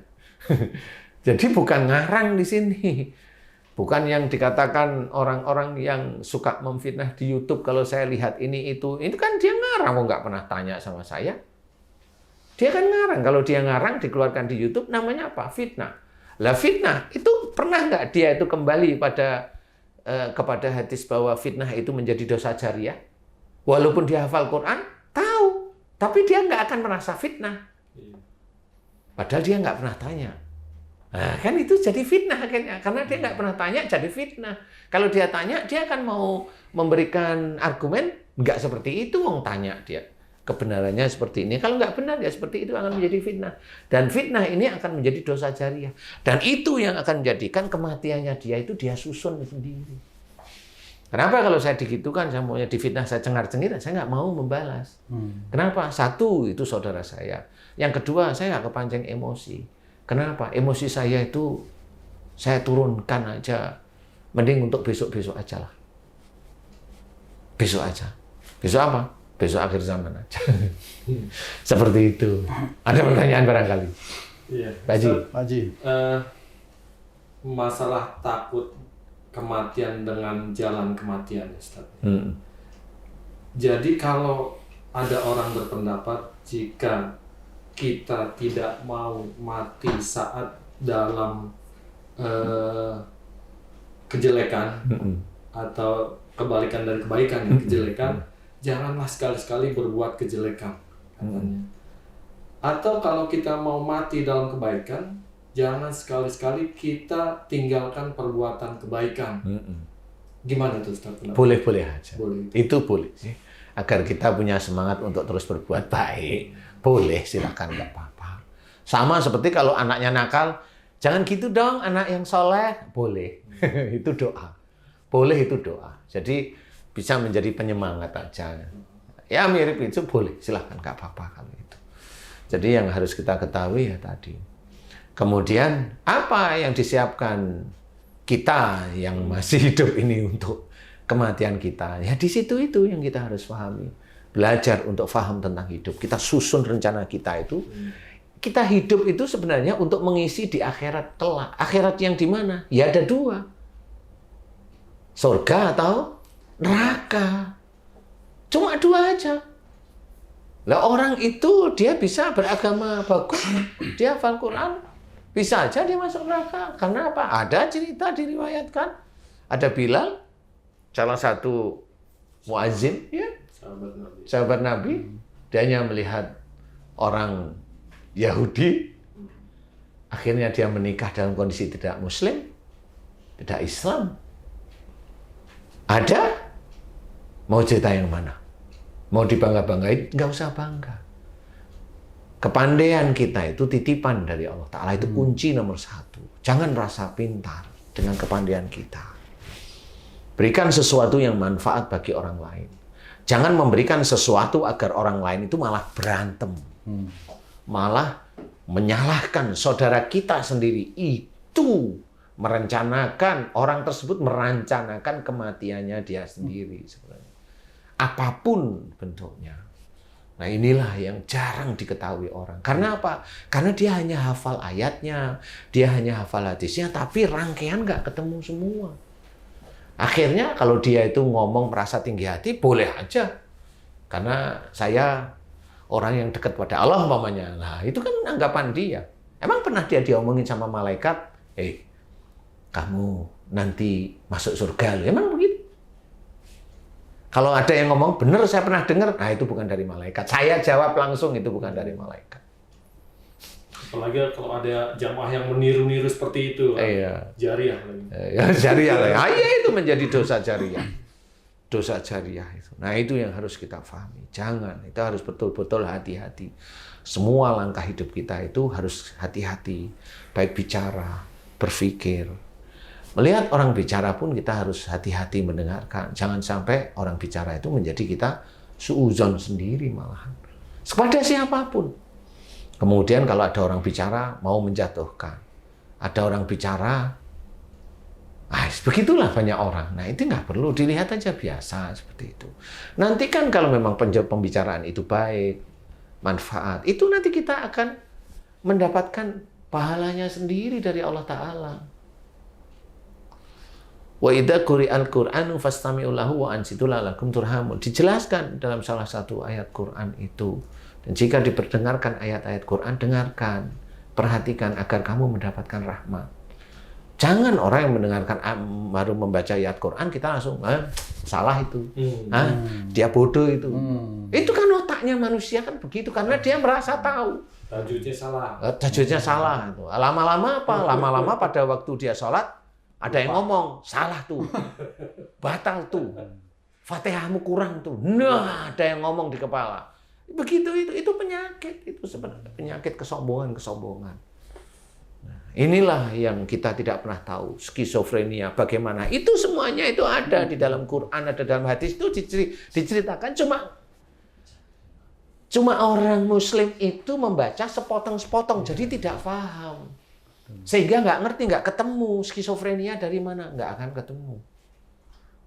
Jadi bukan ngarang di sini. Bukan yang dikatakan orang-orang yang suka memfitnah di YouTube, kalau saya lihat ini itu kan dia ngarang, kok nggak pernah tanya sama saya. Dia kan ngarang. Kalau dia ngarang dikeluarkan di YouTube, namanya apa? Fitnah. Lah fitnah itu pernah nggak dia itu kembali kepada hadis bahwa fitnah itu menjadi dosa jariah? Walaupun dia hafal Quran, tahu, tapi dia nggak akan merasa fitnah. Padahal dia nggak pernah tanya. Nah, kan itu jadi fitnah akhirnya. Karena dia nggak pernah tanya, jadi fitnah. Kalau dia tanya, dia akan mau memberikan argumen, nggak seperti itu, wong tanya dia. Kebenarannya seperti ini. Kalau nggak benar, ya seperti itu akan menjadi fitnah. Dan fitnah ini akan menjadi dosa jariah. Dan itu yang akan menjadikan kematiannya dia itu dia susun sendiri. Kenapa kalau saya digitukan, saya maunya difitnah, saya cengar-cengir, saya nggak mau membalas. Kenapa? Satu, itu saudara saya. Yang kedua, saya nggak kepancing emosi. Kenapa? Emosi saya itu saya turunkan aja. Mending untuk besok-besok aja lah. Besok aja. Besok apa? Besok akhir zaman aja. Seperti itu. Ada pertanyaan barangkali? Iya. Pak Haji. Masalah takut kematian dengan jalan kematian, Ustaz. Jadi kalau ada orang berpendapat jika kita tidak mau mati saat dalam kejelekan atau kebalikan dari kebaikan, kejelekan, janganlah sekali-sekali berbuat kejelekan, katanya. Atau kalau kita mau mati dalam kebaikan, jangan sekali-sekali kita tinggalkan perbuatan kebaikan. Gimana tuh Ustaz? Boleh-boleh aja. Boleh. Itu boleh sih. Agar kita punya semangat untuk terus berbuat baik. Boleh, silakan, nggak apa-apa. Sama seperti kalau anaknya nakal, jangan gitu dong, anak yang soleh. Boleh, itu doa. Boleh, itu doa. Jadi bisa menjadi penyemangat aja. Ya mirip itu boleh, silakan, nggak apa-apa kalau itu. Jadi yang harus kita ketahui ya tadi, Kemudian apa yang disiapkan kita yang masih hidup ini untuk kematian kita? Ya di situ itu yang kita harus pahami. Belajar untuk paham tentang hidup. Kita susun rencana kita itu. Kita hidup itu sebenarnya untuk mengisi di akhirat kelak. Akhirat yang di mana? Ya ada dua. Surga atau neraka. Cuma dua aja. Lah orang itu dia bisa beragama bagus, dia hafal Quran, bisa aja dia masuk neraka. Karena apa? Ada cerita diriwayatkan. Ada Bilal, salah satu muazzin, ya, sahabat Nabi. Dia hanya melihat orang Yahudi, akhirnya dia menikah dalam kondisi tidak Muslim, tidak Islam. Ada? Mau cerita yang mana? Mau dibangga-banggain? Nggak usah bangga. Kepandaian kita itu titipan dari Allah Ta'ala. Itu kunci nomor satu. Jangan merasa pintar dengan kepandaian kita. Berikan sesuatu yang manfaat bagi orang lain. Jangan memberikan sesuatu agar orang lain itu malah berantem. Malah menyalahkan saudara kita sendiri. Itu merencanakan, orang tersebut merencanakan kematiannya dia sendiri sebenarnya. Apapun bentuknya. Nah inilah yang jarang diketahui orang. Karena apa? Karena dia hanya hafal ayatnya, dia hanya hafal hadisnya, tapi rangkaian nggak ketemu semua. Akhirnya kalau dia itu ngomong merasa tinggi hati, boleh aja. Karena saya orang yang dekat pada Allah umpamanya. Nah itu kan anggapan dia. Emang pernah dia diomongin sama malaikat, kamu nanti masuk surga loh. Emang begitu? Kalau ada yang ngomong, bener saya pernah dengar, nah itu bukan dari malaikat. Saya jawab langsung, itu bukan dari malaikat. Apalagi kalau ada jamaah yang meniru-niru seperti itu. Iya. Jariah lagi. Ya, jariah lagi. Iya itu menjadi dosa jariah. Dosa jariah itu. Nah itu yang harus kita pahami. Jangan, itu harus betul-betul hati-hati. Semua langkah hidup kita itu harus hati-hati. Baik bicara, berpikir. Melihat orang bicara pun kita harus hati-hati mendengarkan. Jangan sampai orang bicara itu menjadi kita suudzon sendiri malahan. Kepada siapapun. Kemudian kalau ada orang bicara mau menjatuhkan. Ada orang bicara, begitulah banyak orang. Nah itu nggak perlu, dilihat aja biasa seperti itu. Nanti kan kalau memang pembicaraan itu baik, manfaat, itu nanti kita akan mendapatkan pahalanya sendiri dari Allah Ta'ala. Wa idza quri'al Qur'anu fastami'u lahu wa ansitu la'allakum turhamun. Dijelaskan dalam salah satu ayat Quran itu. Dan jika diperdengarkan ayat-ayat Quran, dengarkan, perhatikan agar kamu mendapatkan rahmat. Jangan orang yang mendengarkan baru membaca ayat Quran kita langsung salah itu. Dia bodoh itu. Itu kan otaknya manusia kan begitu karena dia merasa tahu. Tajwidnya salah. Tajwidnya salah itu. Lama-lama apa? Lama-lama pada waktu dia sholat ada yang ngomong, salah tuh, batal tuh, Fatihahmu kurang tuh. Nah, ada yang ngomong di kepala. Begitu itu penyakit, itu sebenarnya penyakit kesombongan. Nah, inilah yang kita tidak pernah tahu, skizofrenia bagaimana. Itu semuanya itu ada di dalam Quran, ada dalam hadis itu diceritakan. Cuma orang Muslim itu membaca sepotong-sepotong, jadi tidak paham. Sehingga nggak ngerti, nggak ketemu skizofrenia dari mana, nggak akan ketemu.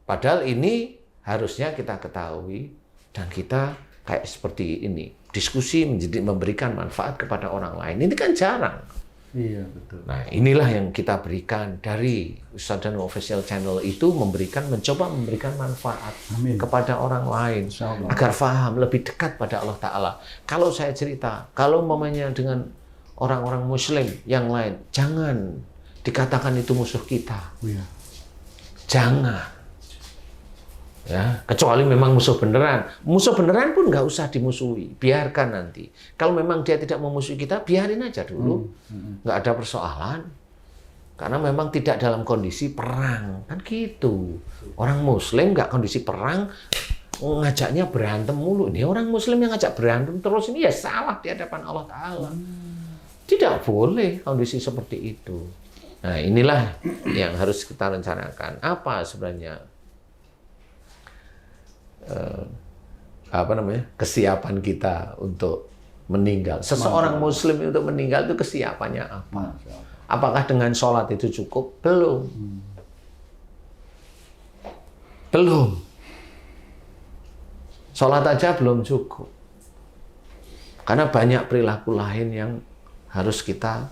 Padahal ini harusnya kita ketahui dan kita kayak seperti ini diskusi menjadi memberikan manfaat kepada orang lain. Ini kan jarang. Iya betul. Nah inilah yang kita berikan dari Ustadz Danu Official Channel itu mencoba memberikan manfaat kepada orang lain agar paham lebih dekat pada Allah Ta'ala. Kalau saya cerita, kalau umpamanya dengan orang-orang Muslim yang lain, jangan dikatakan itu musuh kita. Jangan. Ya, kecuali memang musuh beneran. Musuh beneran pun nggak usah dimusuhi. Biarkan nanti. Kalau memang dia tidak memusuhi kita, biarin aja dulu. Nggak ada persoalan. Karena memang tidak dalam kondisi perang. Kan gitu. Orang Muslim nggak kondisi perang, ngajaknya berantem mulu. Ini orang Muslim yang ngajak berantem terus, ini ya salah di hadapan Allah Ta'ala. Tidak boleh kondisi seperti itu. Nah, inilah yang harus kita rencanakan. Apa sebenarnya kesiapan kita untuk meninggal. Seseorang muslim untuk meninggal itu kesiapannya apa? Apakah dengan sholat itu cukup? Belum. Belum. Sholat aja belum cukup. Karena banyak perilaku lain yang harus kita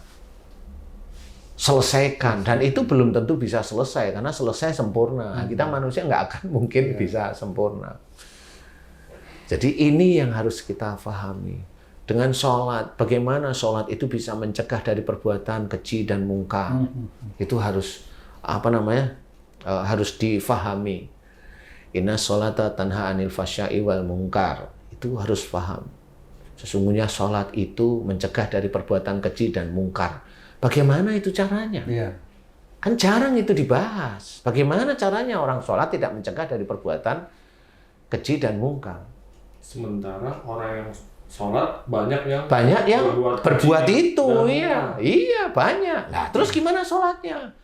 selesaikan. Dan itu belum tentu bisa selesai. Karena selesai sempurna. Kita manusia nggak akan mungkin bisa sempurna. Jadi ini yang harus kita pahami. Dengan sholat, bagaimana sholat itu bisa mencegah dari perbuatan keji dan mungkar. Itu harus harus difahami. Inna sholata tanha anil fasya'i wal munkar. Itu harus paham. Sesungguhnya sholat itu mencegah dari perbuatan keji dan mungkar. Bagaimana itu caranya? Iya. Kan jarang itu dibahas. Bagaimana caranya orang sholat tidak mencegah dari perbuatan keji dan mungkar? Sementara orang yang sholat banyak yang berbuat itu, iya banyak. Nah, terus gimana sholatnya?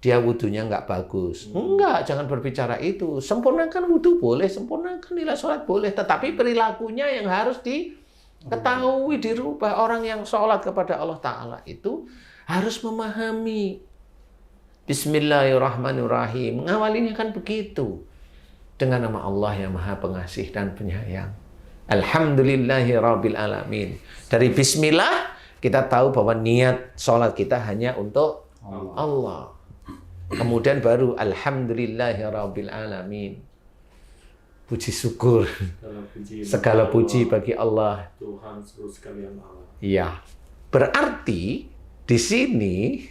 Dia wudunya nggak bagus. Enggak, jangan berbicara itu. Sempurnakan wudu boleh, sempurnakan nilai sholat boleh, tetapi perilakunya yang harus diketahui, dirubah. Orang yang sholat kepada Allah Ta'ala itu harus memahami. Bismillahirrahmanirrahim. Ngawalinya kan begitu. Dengan nama Allah yang Maha Pengasih dan Penyayang. Alhamdulillahirabbil alamin. Dari bismillah kita tahu bahwa niat sholat kita hanya untuk Allah. Kemudian baru alhamdulillahirabbil alamin. Puji syukur. Segala puji bagi Allah. Tuhan seluruh sekalian Allah. Iya. Berarti di sini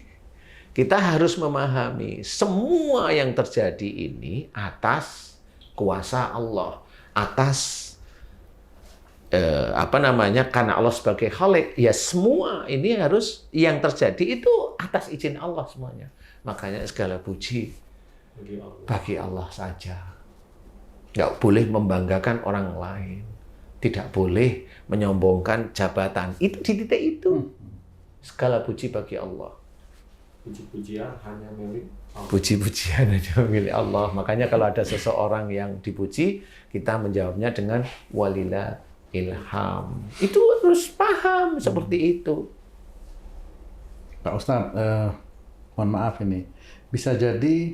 kita harus memahami semua yang terjadi ini atas kuasa Allah, atas karena Allah sebagai Khalik, ya semua ini harus yang terjadi itu atas izin Allah semuanya. Makanya segala puji bagi Allah saja. Nggak boleh membanggakan orang lain, tidak boleh menyombongkan jabatan. Itu di titik itu. Segala puji bagi Allah. Puji-pujian hanya milik Allah. Puji-pujian hanya milik Allah. Makanya kalau ada seseorang yang dipuji, kita menjawabnya dengan walillah ilham. Itu harus paham seperti itu. Pak Ustadz, mohon maaf ini. Bisa jadi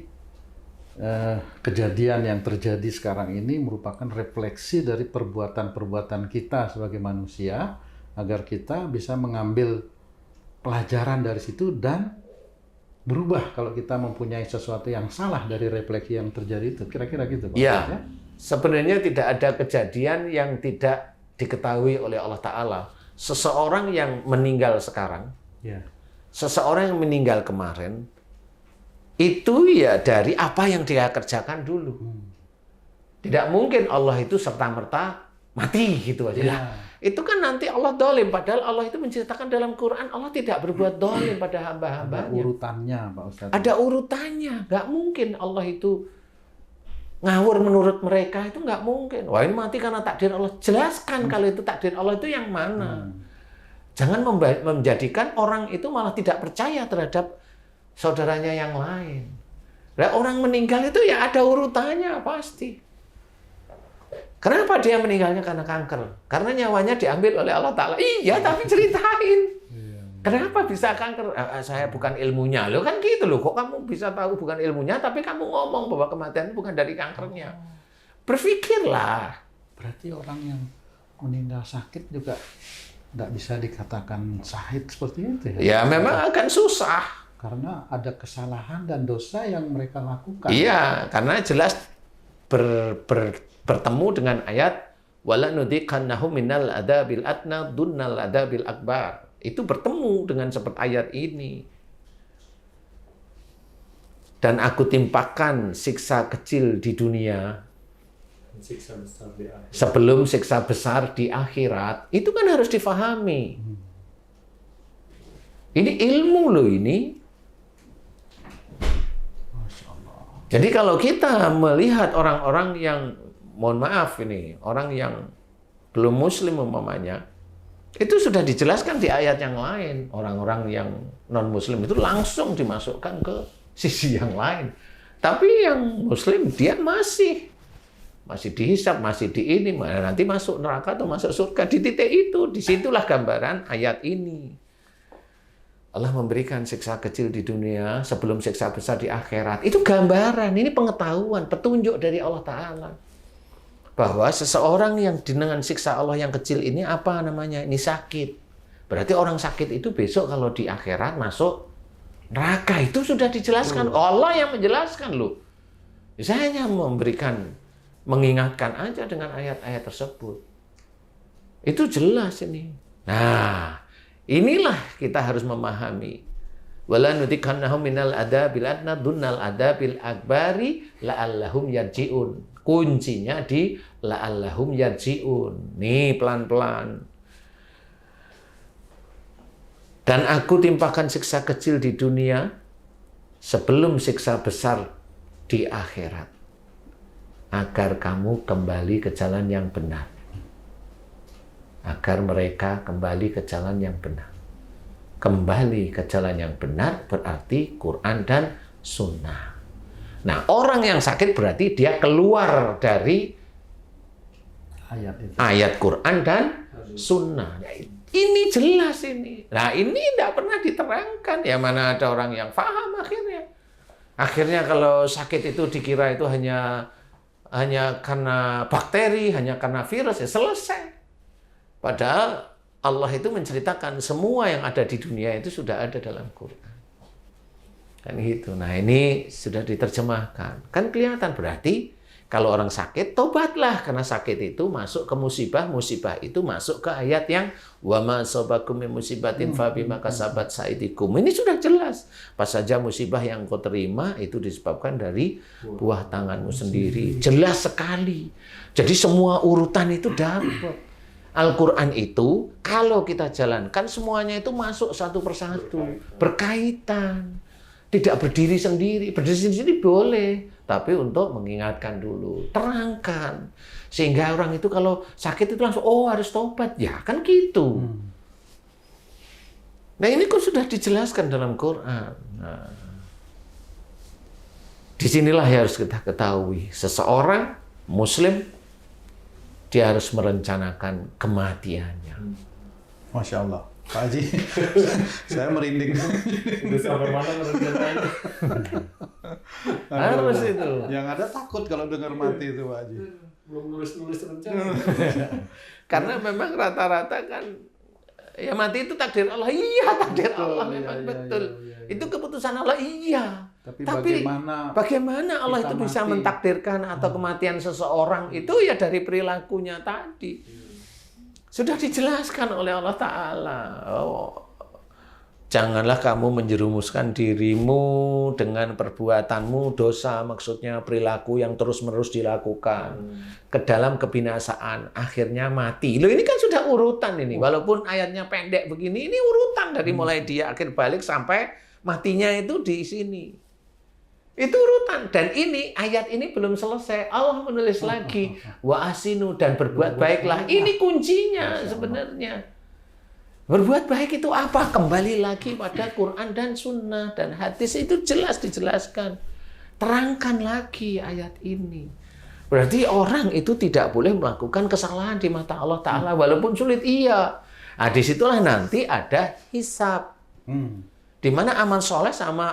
kejadian yang terjadi sekarang ini merupakan refleksi dari perbuatan-perbuatan kita sebagai manusia, agar kita bisa mengambil pelajaran dari situ dan berubah kalau kita mempunyai sesuatu yang salah dari refleksi yang terjadi itu. Kira-kira gitu, Pak. Ya, sebenarnya tidak ada kejadian yang tidak diketahui oleh Allah Ta'ala. Seseorang yang meninggal sekarang, seseorang yang meninggal kemarin, itu ya dari apa yang dia kerjakan dulu. Tidak mungkin Allah itu serta-merta mati gitu aja. Ya. Itu kan nanti Allah dolim, padahal Allah itu menceritakan dalam Quran, Allah tidak berbuat dolim pada hamba-hambanya. Ada urutannya, Pak Ustadz. Ada urutannya. Nggak mungkin Allah itu ngawur menurut mereka, itu nggak mungkin. Wah, ini mati karena takdir Allah. Jelaskan kalau itu takdir Allah itu yang mana. Jangan menjadikan orang itu malah tidak percaya terhadap saudaranya yang lain. Nah, orang meninggal itu ya ada urutannya pasti. Kenapa dia meninggalnya karena kanker? Karena nyawanya diambil oleh Allah Ta'ala. Iya, tapi ceritain. Kenapa bisa kanker? Saya bukan ilmunya. Loh kan gitu loh. Kok kamu bisa tahu bukan ilmunya, tapi kamu ngomong bahwa kematian bukan dari kankernya. Berpikirlah. Berarti orang yang meninggal sakit juga nggak bisa dikatakan syahid seperti itu ya? Ya memang akan susah. Karena ada kesalahan dan dosa yang mereka lakukan. Iya, karena jelas bertemu dengan ayat wala nudziqannahum minal adabil adna dunnal adabil akbar. Itu bertemu dengan seperti ayat ini. Dan aku timpakan siksa kecil di dunia Siksa besar di akhirat. sebelum siksa besar di akhirat. Itu kan harus difahami. Ini ilmu loh ini. Jadi kalau kita melihat orang-orang yang, mohon maaf ini, orang yang belum muslim umpamanya, itu sudah dijelaskan di ayat yang lain. Orang-orang yang non-muslim itu langsung dimasukkan ke sisi yang lain. Tapi yang muslim dia masih masih dihisab, masih di ini, nanti masuk neraka atau masuk surga. Di titik itu, disitulah gambaran ayat ini. Allah memberikan siksa kecil di dunia sebelum siksa besar di akhirat. Itu gambaran, ini pengetahuan, petunjuk dari Allah Ta'ala. Bahwa seseorang yang dengan siksa Allah yang kecil ini apa namanya? Ini sakit. Berarti orang sakit itu besok kalau di akhirat masuk neraka. Itu sudah dijelaskan. Allah yang menjelaskan loh. Saya hanya mengingatkan aja dengan ayat-ayat tersebut. Itu jelas ini. Nah, inilah kita harus memahami. Wala nutikannahum minal adabil adna dunnal adabil akbari la'allahum yarji'un. Kuncinya di la'allahum yarji'un. Nih pelan-pelan. Dan aku timpakan siksa kecil di dunia sebelum siksa besar di akhirat. Agar kamu kembali ke jalan yang benar. Agar mereka kembali ke jalan yang benar. Kembali ke jalan yang benar berarti Quran dan Sunnah. Nah, orang yang sakit berarti dia keluar dari ayat Quran dan Sunnah. Ini jelas ini. Nah, ini tidak pernah diterangkan. Ya mana ada orang yang paham akhirnya. Akhirnya kalau sakit itu dikira itu hanya karena bakteri, hanya karena virus, ya selesai. Padahal Allah itu menceritakan semua yang ada di dunia itu sudah ada dalam Quran. Kan gitu. Nah, ini sudah diterjemahkan. Kan kelihatan berarti kalau orang sakit, tobatlah karena sakit itu masuk ke musibah, musibah itu masuk ke ayat yang wa ma asabakum min musibatin fa bima kasabat saydikum. Ini sudah jelas. Pas saja musibah yang kau terima itu disebabkan dari buah tanganmu sendiri. Jelas sekali. Jadi semua urutan itu dapat. Al-Quran itu kalau kita jalankan semuanya itu masuk satu persatu, berkaitan. Tidak berdiri sendiri. Berdiri sendiri boleh, tapi untuk mengingatkan dulu, terangkan. Sehingga orang itu kalau sakit itu langsung, oh harus tobat. Ya kan gitu. Nah ini kok sudah dijelaskan dalam Quran. Nah, disinilah yang harus kita ketahui. Seseorang Muslim, dia harus merencanakan kematiannya. Masya Allah. Pak Haji, saya merinding. Udah sampai mana merencanain? Harus itu. Yang ada takut kalau dengar mati itu Pak Haji. Belum nulis rencana. Karena memang rata-rata kan ya mati itu takdir Allah. Iya, takdir Allah memang betul. Itu keputusan Allah, iya. Tapi bagaimana Allah itu bisa mentakdirkan atau kematian seseorang itu ya dari perilakunya tadi. Sudah dijelaskan oleh Allah Ta'ala. Oh, janganlah kamu menjerumuskan dirimu dengan perbuatanmu dosa, maksudnya perilaku yang terus-menerus dilakukan ke dalam kebinasaan. Akhirnya mati. Loh ini kan sudah urutan ini. Walaupun ayatnya pendek begini, ini urutan dari mulai dia akhir balik sampai matinya itu di sini. Itu urutan. Dan ini ayat ini belum selesai. Allah menulis lagi wa asinu dan berbuat baiklah. Ini kuncinya sebenarnya. Berbuat baik itu apa? Kembali lagi pada Quran dan Sunnah dan hadis itu jelas dijelaskan. Terangkan lagi ayat ini. Berarti orang itu tidak boleh melakukan kesalahan di mata Allah Ta'ala walaupun sulit. Iya. Nah, disitulah nanti ada hisab. Di mana amal soleh sama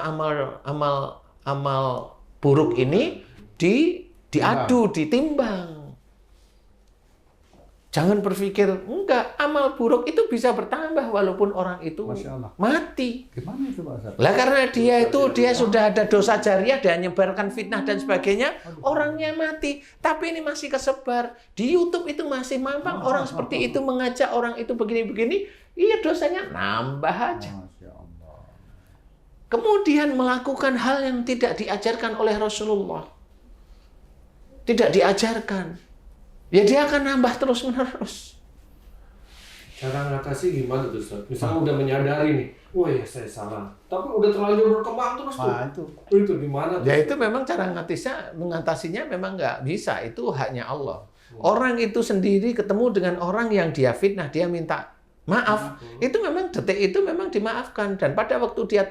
amal buruk ini diadu, ditimbang. Jangan berpikir, enggak, amal buruk itu bisa bertambah walaupun orang itu mati. Gimana itu Pak? Lah karena dia sudah ada dosa jariah dan menyebarkan fitnah dan sebagainya, orangnya mati. Tapi ini masih kesebar. Di YouTube itu masih mampang orang seperti itu mengajak orang itu begini-begini, iya dosanya nambah aja. Kemudian melakukan hal yang tidak diajarkan oleh Rasulullah. Tidak diajarkan. Ya dia akan nambah terus-menerus. Cara ngatasi gimana tuh Ustaz? Misalnya udah menyadari nih, wah ya saya salah. Tapi udah terlalu berkembang terus tuh. Itu gimana tuh? Ya itu memang cara mengatasinya memang nggak bisa. Itu haknya Allah. Orang itu sendiri ketemu dengan orang yang dia fitnah, dia minta maaf, itu memang detik itu memang dimaafkan. Dan pada waktu dia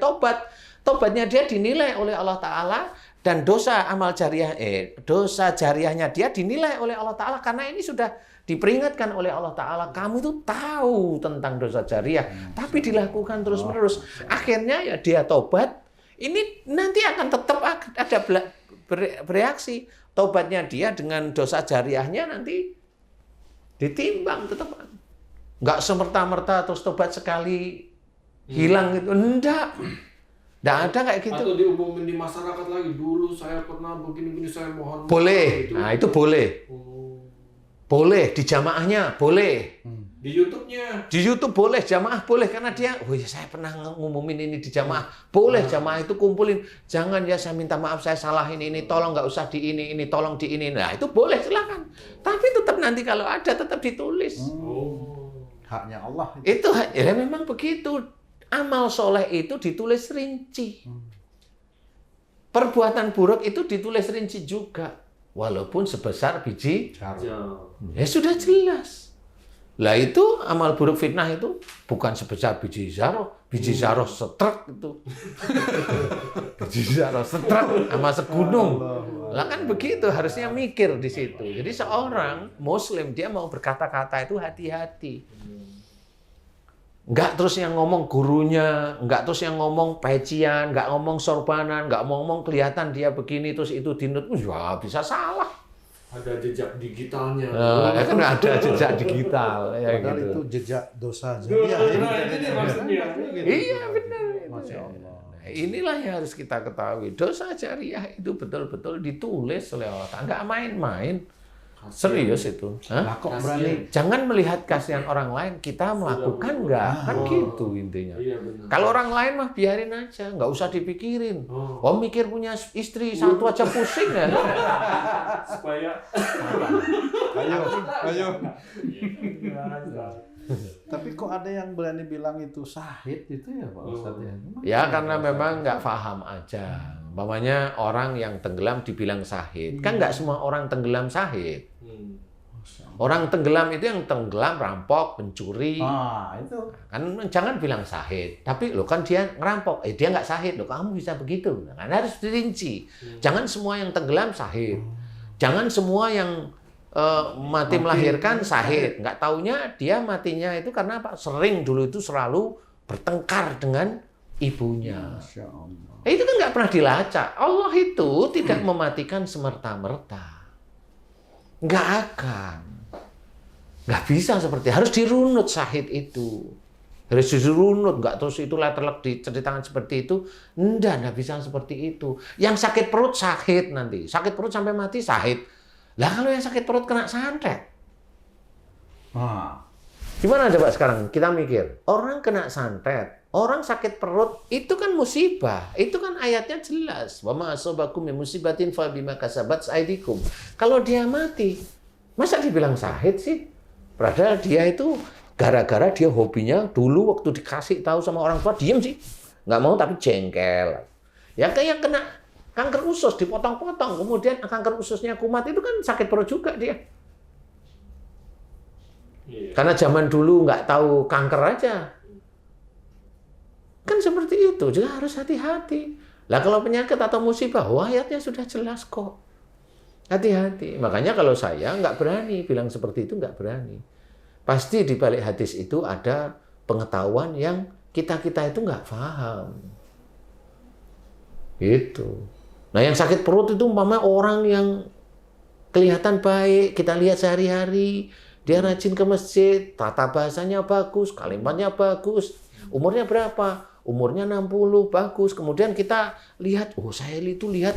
tobatnya dia dinilai oleh Allah Ta'ala Dan dosa jariahnya dia dinilai oleh Allah Ta'ala karena ini sudah diperingatkan oleh Allah Ta'ala. Kamu itu tahu tentang dosa jariah, tapi dilakukan terus-menerus. Akhirnya ya dia tobat, ini nanti akan tetap ada bereaksi. Tobatnya dia dengan dosa jariahnya nanti ditimbang tetap. Nggak semerta-merta terus tobat sekali hilang gitu. Enggak. Nggak ada kayak gitu. Atau diumumin di masyarakat lagi, dulu saya pernah begini-begini, saya mohon. Boleh. Gitu. Nah, itu boleh. Boleh di jamaahnya, boleh. Di YouTube-nya. Di YouTube boleh, jamaah boleh karena dia, oh ya saya pernah ngumumin ini di jamaah. Boleh jamaah itu kumpulin. Jangan ya saya minta maaf saya salah ini, tolong nggak usah di ini, tolong di ini. Nah, itu boleh silakan. Tapi tetap nanti kalau ada tetap ditulis. Haknya Allah. Itu ya memang begitu. Amal soleh itu ditulis rinci. Perbuatan buruk itu ditulis rinci juga. Walaupun sebesar biji Jauh. ya sudah jelas. Lah itu amal buruk fitnah itu bukan sebesar biji zarah. Biji zarah setrek itu. Biji zarah setrek sama segunung. Lah kan begitu, harusnya mikir di situ. Jadi seorang muslim dia mau berkata-kata itu hati-hati. Enggak terus yang ngomong gurunya, enggak terus yang ngomong pecian, enggak ngomong sorbanan, enggak ngomong kelihatan dia begini terus itu dinut, ya bisa salah. Ada jejak digitalnya. Ya kan ada jejak digital ya Padahal gitu. itu jejak dosa jariah. Itu dia maksudnya. Iya benar. Masya Allah. Nah, inilah yang harus kita ketahui. Dosa jariah itu betul-betul ditulis oleh Allah. Enggak main-main. Serius itu. Hah? Lah kok berani? Jangan melihat kasihan orang lain, kita melakukan enggak. Kan gitu intinya. Iya benar. Kalau orang lain mah biarin aja, nggak usah dipikirin. Oh mikir punya istri satu aja pusing ya. Supaya Ayo. Tapi kok ada yang berani bilang itu sahid itu ya Pak Ustadz ya? Ya karena memang nggak paham aja. Umpamanya orang yang tenggelam dibilang sahid. Kan nggak semua orang tenggelam sahid. Orang tenggelam itu yang tenggelam rampok, pencuri. Itu. Kan jangan bilang sahid. Tapi lo kan dia ngerampok. Dia nggak sahid. Lo kamu bisa begitu. Kan harus dirinci. Jangan semua yang tenggelam sahid. Jangan semua yang mati melahirkan sahid. Nggak taunya dia matinya itu karena apa? Sering dulu itu selalu bertengkar dengan ibunya. Masya Allah. Itu kan nggak pernah dilacak. Allah itu tidak mematikan semerta-merta. Nggak akan. Nggak bisa seperti harus dirunut syahid itu. Harus dirunut, nggak terus itu letterlek diceritakan seperti itu. Nggak bisa seperti itu. Yang sakit perut syahid nanti. Sakit perut sampai mati syahid. Lah kalau yang sakit perut kena santet. Gimana coba sekarang kita mikir. Orang kena santet, orang sakit perut itu kan musibah. Itu kan ayatnya jelas. Wa ma asabakum min musibatin fa bima kasabat aydikum. Kalau dia mati, masa dibilang syahid sih? Padahal dia itu gara-gara dia hobinya dulu waktu dikasih tahu sama orang tua diem sih. Nggak mau tapi jengkel. Ya kayak kena kanker usus dipotong-potong, kemudian kanker ususnya kumat itu kan sakit perut juga dia. Karena zaman dulu nggak tahu kanker aja. Kan seperti itu, juga harus hati-hati. Lah kalau penyakit atau musibah, ayatnya sudah jelas kok. Hati-hati. Makanya kalau saya nggak berani bilang seperti itu, nggak berani. Pasti di balik hadis itu ada pengetahuan yang kita-kita itu nggak paham. Gitu. Nah yang sakit perut itu umpama orang yang kelihatan baik, kita lihat sehari-hari, dia rajin ke masjid, tata bahasanya bagus, kalimatnya bagus, umurnya berapa? Umurnya 60, bagus. Kemudian kita lihat, oh saya itu lihat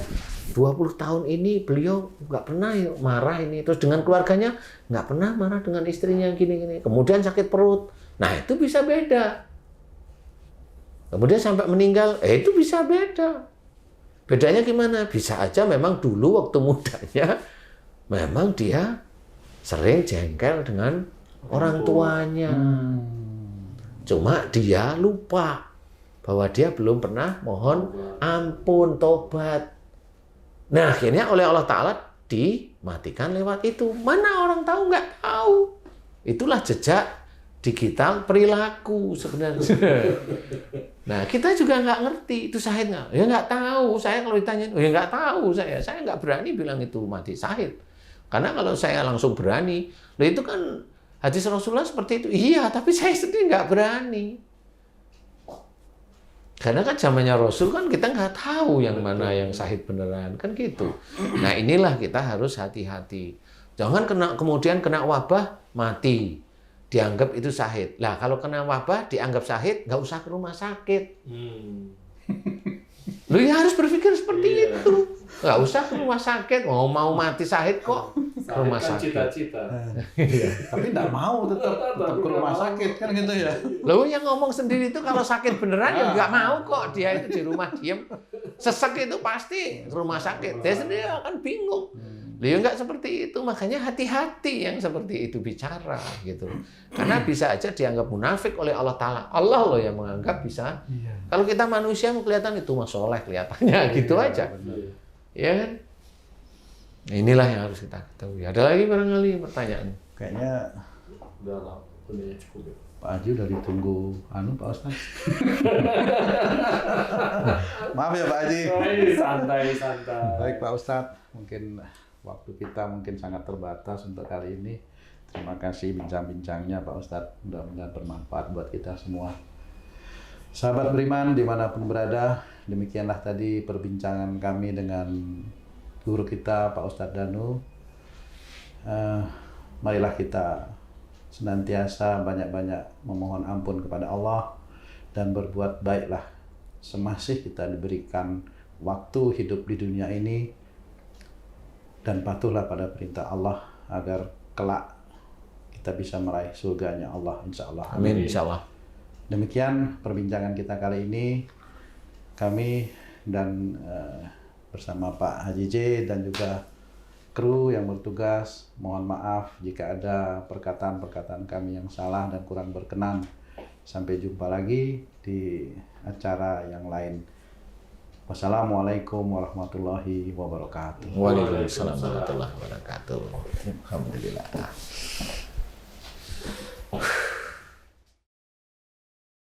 20 tahun ini beliau nggak pernah marah ini. Terus dengan keluarganya nggak pernah marah dengan istrinya gini-gini. Kemudian sakit perut. Nah itu bisa beda. Kemudian sampai meninggal, itu bisa beda. Bedanya gimana? Bisa aja memang dulu waktu mudanya, memang dia sering jengkel dengan orang tuanya. Cuma dia lupa bahwa dia belum pernah mohon ampun, tobat. Nah akhirnya oleh Allah Ta'ala dimatikan lewat itu. Mana orang tahu? Nggak tahu. Itulah jejak digital perilaku sebenarnya. Nah, kita juga nggak ngerti itu syahid nggak? Ya nggak tahu. Saya kalau ditanya, ya nggak tahu saya nggak berani bilang itu mati syahid. Karena kalau saya langsung berani, nah itu kan hadis Rasulullah seperti itu. Iya, tapi saya sendiri nggak berani. Karena kan zamannya Rasul kan kita nggak tahu yang mana yang syahid beneran kan gitu. Nah inilah kita harus hati-hati. Jangan kemudian kena wabah mati. Dianggap itu syahid. Lah kalau kena wabah dianggap syahid, nggak usah ke rumah sakit. Lu ya harus berpikir seperti itu. Nggak usah ke rumah sakit. Mau mati syahid kok ke rumah sakit. Cita-cita. Tapi nggak mau tetap ke rumah sakit kan gitu ya. Lalu yang ngomong sendiri itu kalau sakit beneran ya nggak mau kok. Dia itu di rumah diem. Sesek itu pasti ke rumah sakit. Dia sendiri akan bingung. Dia nggak seperti itu, makanya hati-hati yang seperti itu bicara gitu. Karena bisa aja dianggap munafik oleh Allah Ta'ala. Allah loh yang menganggap bisa. Kalau kita manusia kelihatan itu mah soleh kelihatannya gitu aja. Ya kan? Nah, inilah yang harus kita ketahui. Ada lagi barangkali pertanyaan? Kayaknya Udah lah, udah cukup ya. Pak Haji udah ditunggu Pak Ustadz. Maaf ya Pak Haji. Santai. Baik Pak Ustadz, mungkin waktu kita sangat terbatas untuk kali ini. Terima kasih bincang-bincangnya Pak Ustadz. Mudah-mudahan bermanfaat buat kita semua. Sahabat beriman dimanapun berada, demikianlah tadi perbincangan kami dengan guru kita Pak Ustadz Danu. Marilah kita senantiasa banyak-banyak memohon ampun kepada Allah dan berbuat baiklah semasih kita diberikan waktu hidup di dunia ini. Dan patuhlah pada perintah Allah agar kelak kita bisa meraih surganya Allah insya Allah. Amin insya Allah. Demikian perbincangan kita kali ini. Kami dan bersama Pak Haji J dan juga kru yang bertugas, mohon maaf jika ada perkataan-perkataan kami yang salah dan kurang berkenan. Sampai jumpa lagi di acara yang lain. Wassalamualaikum warahmatullahi wabarakatuh. Waalaikumsalam warahmatullahi wabarakatuh. Alhamdulillah.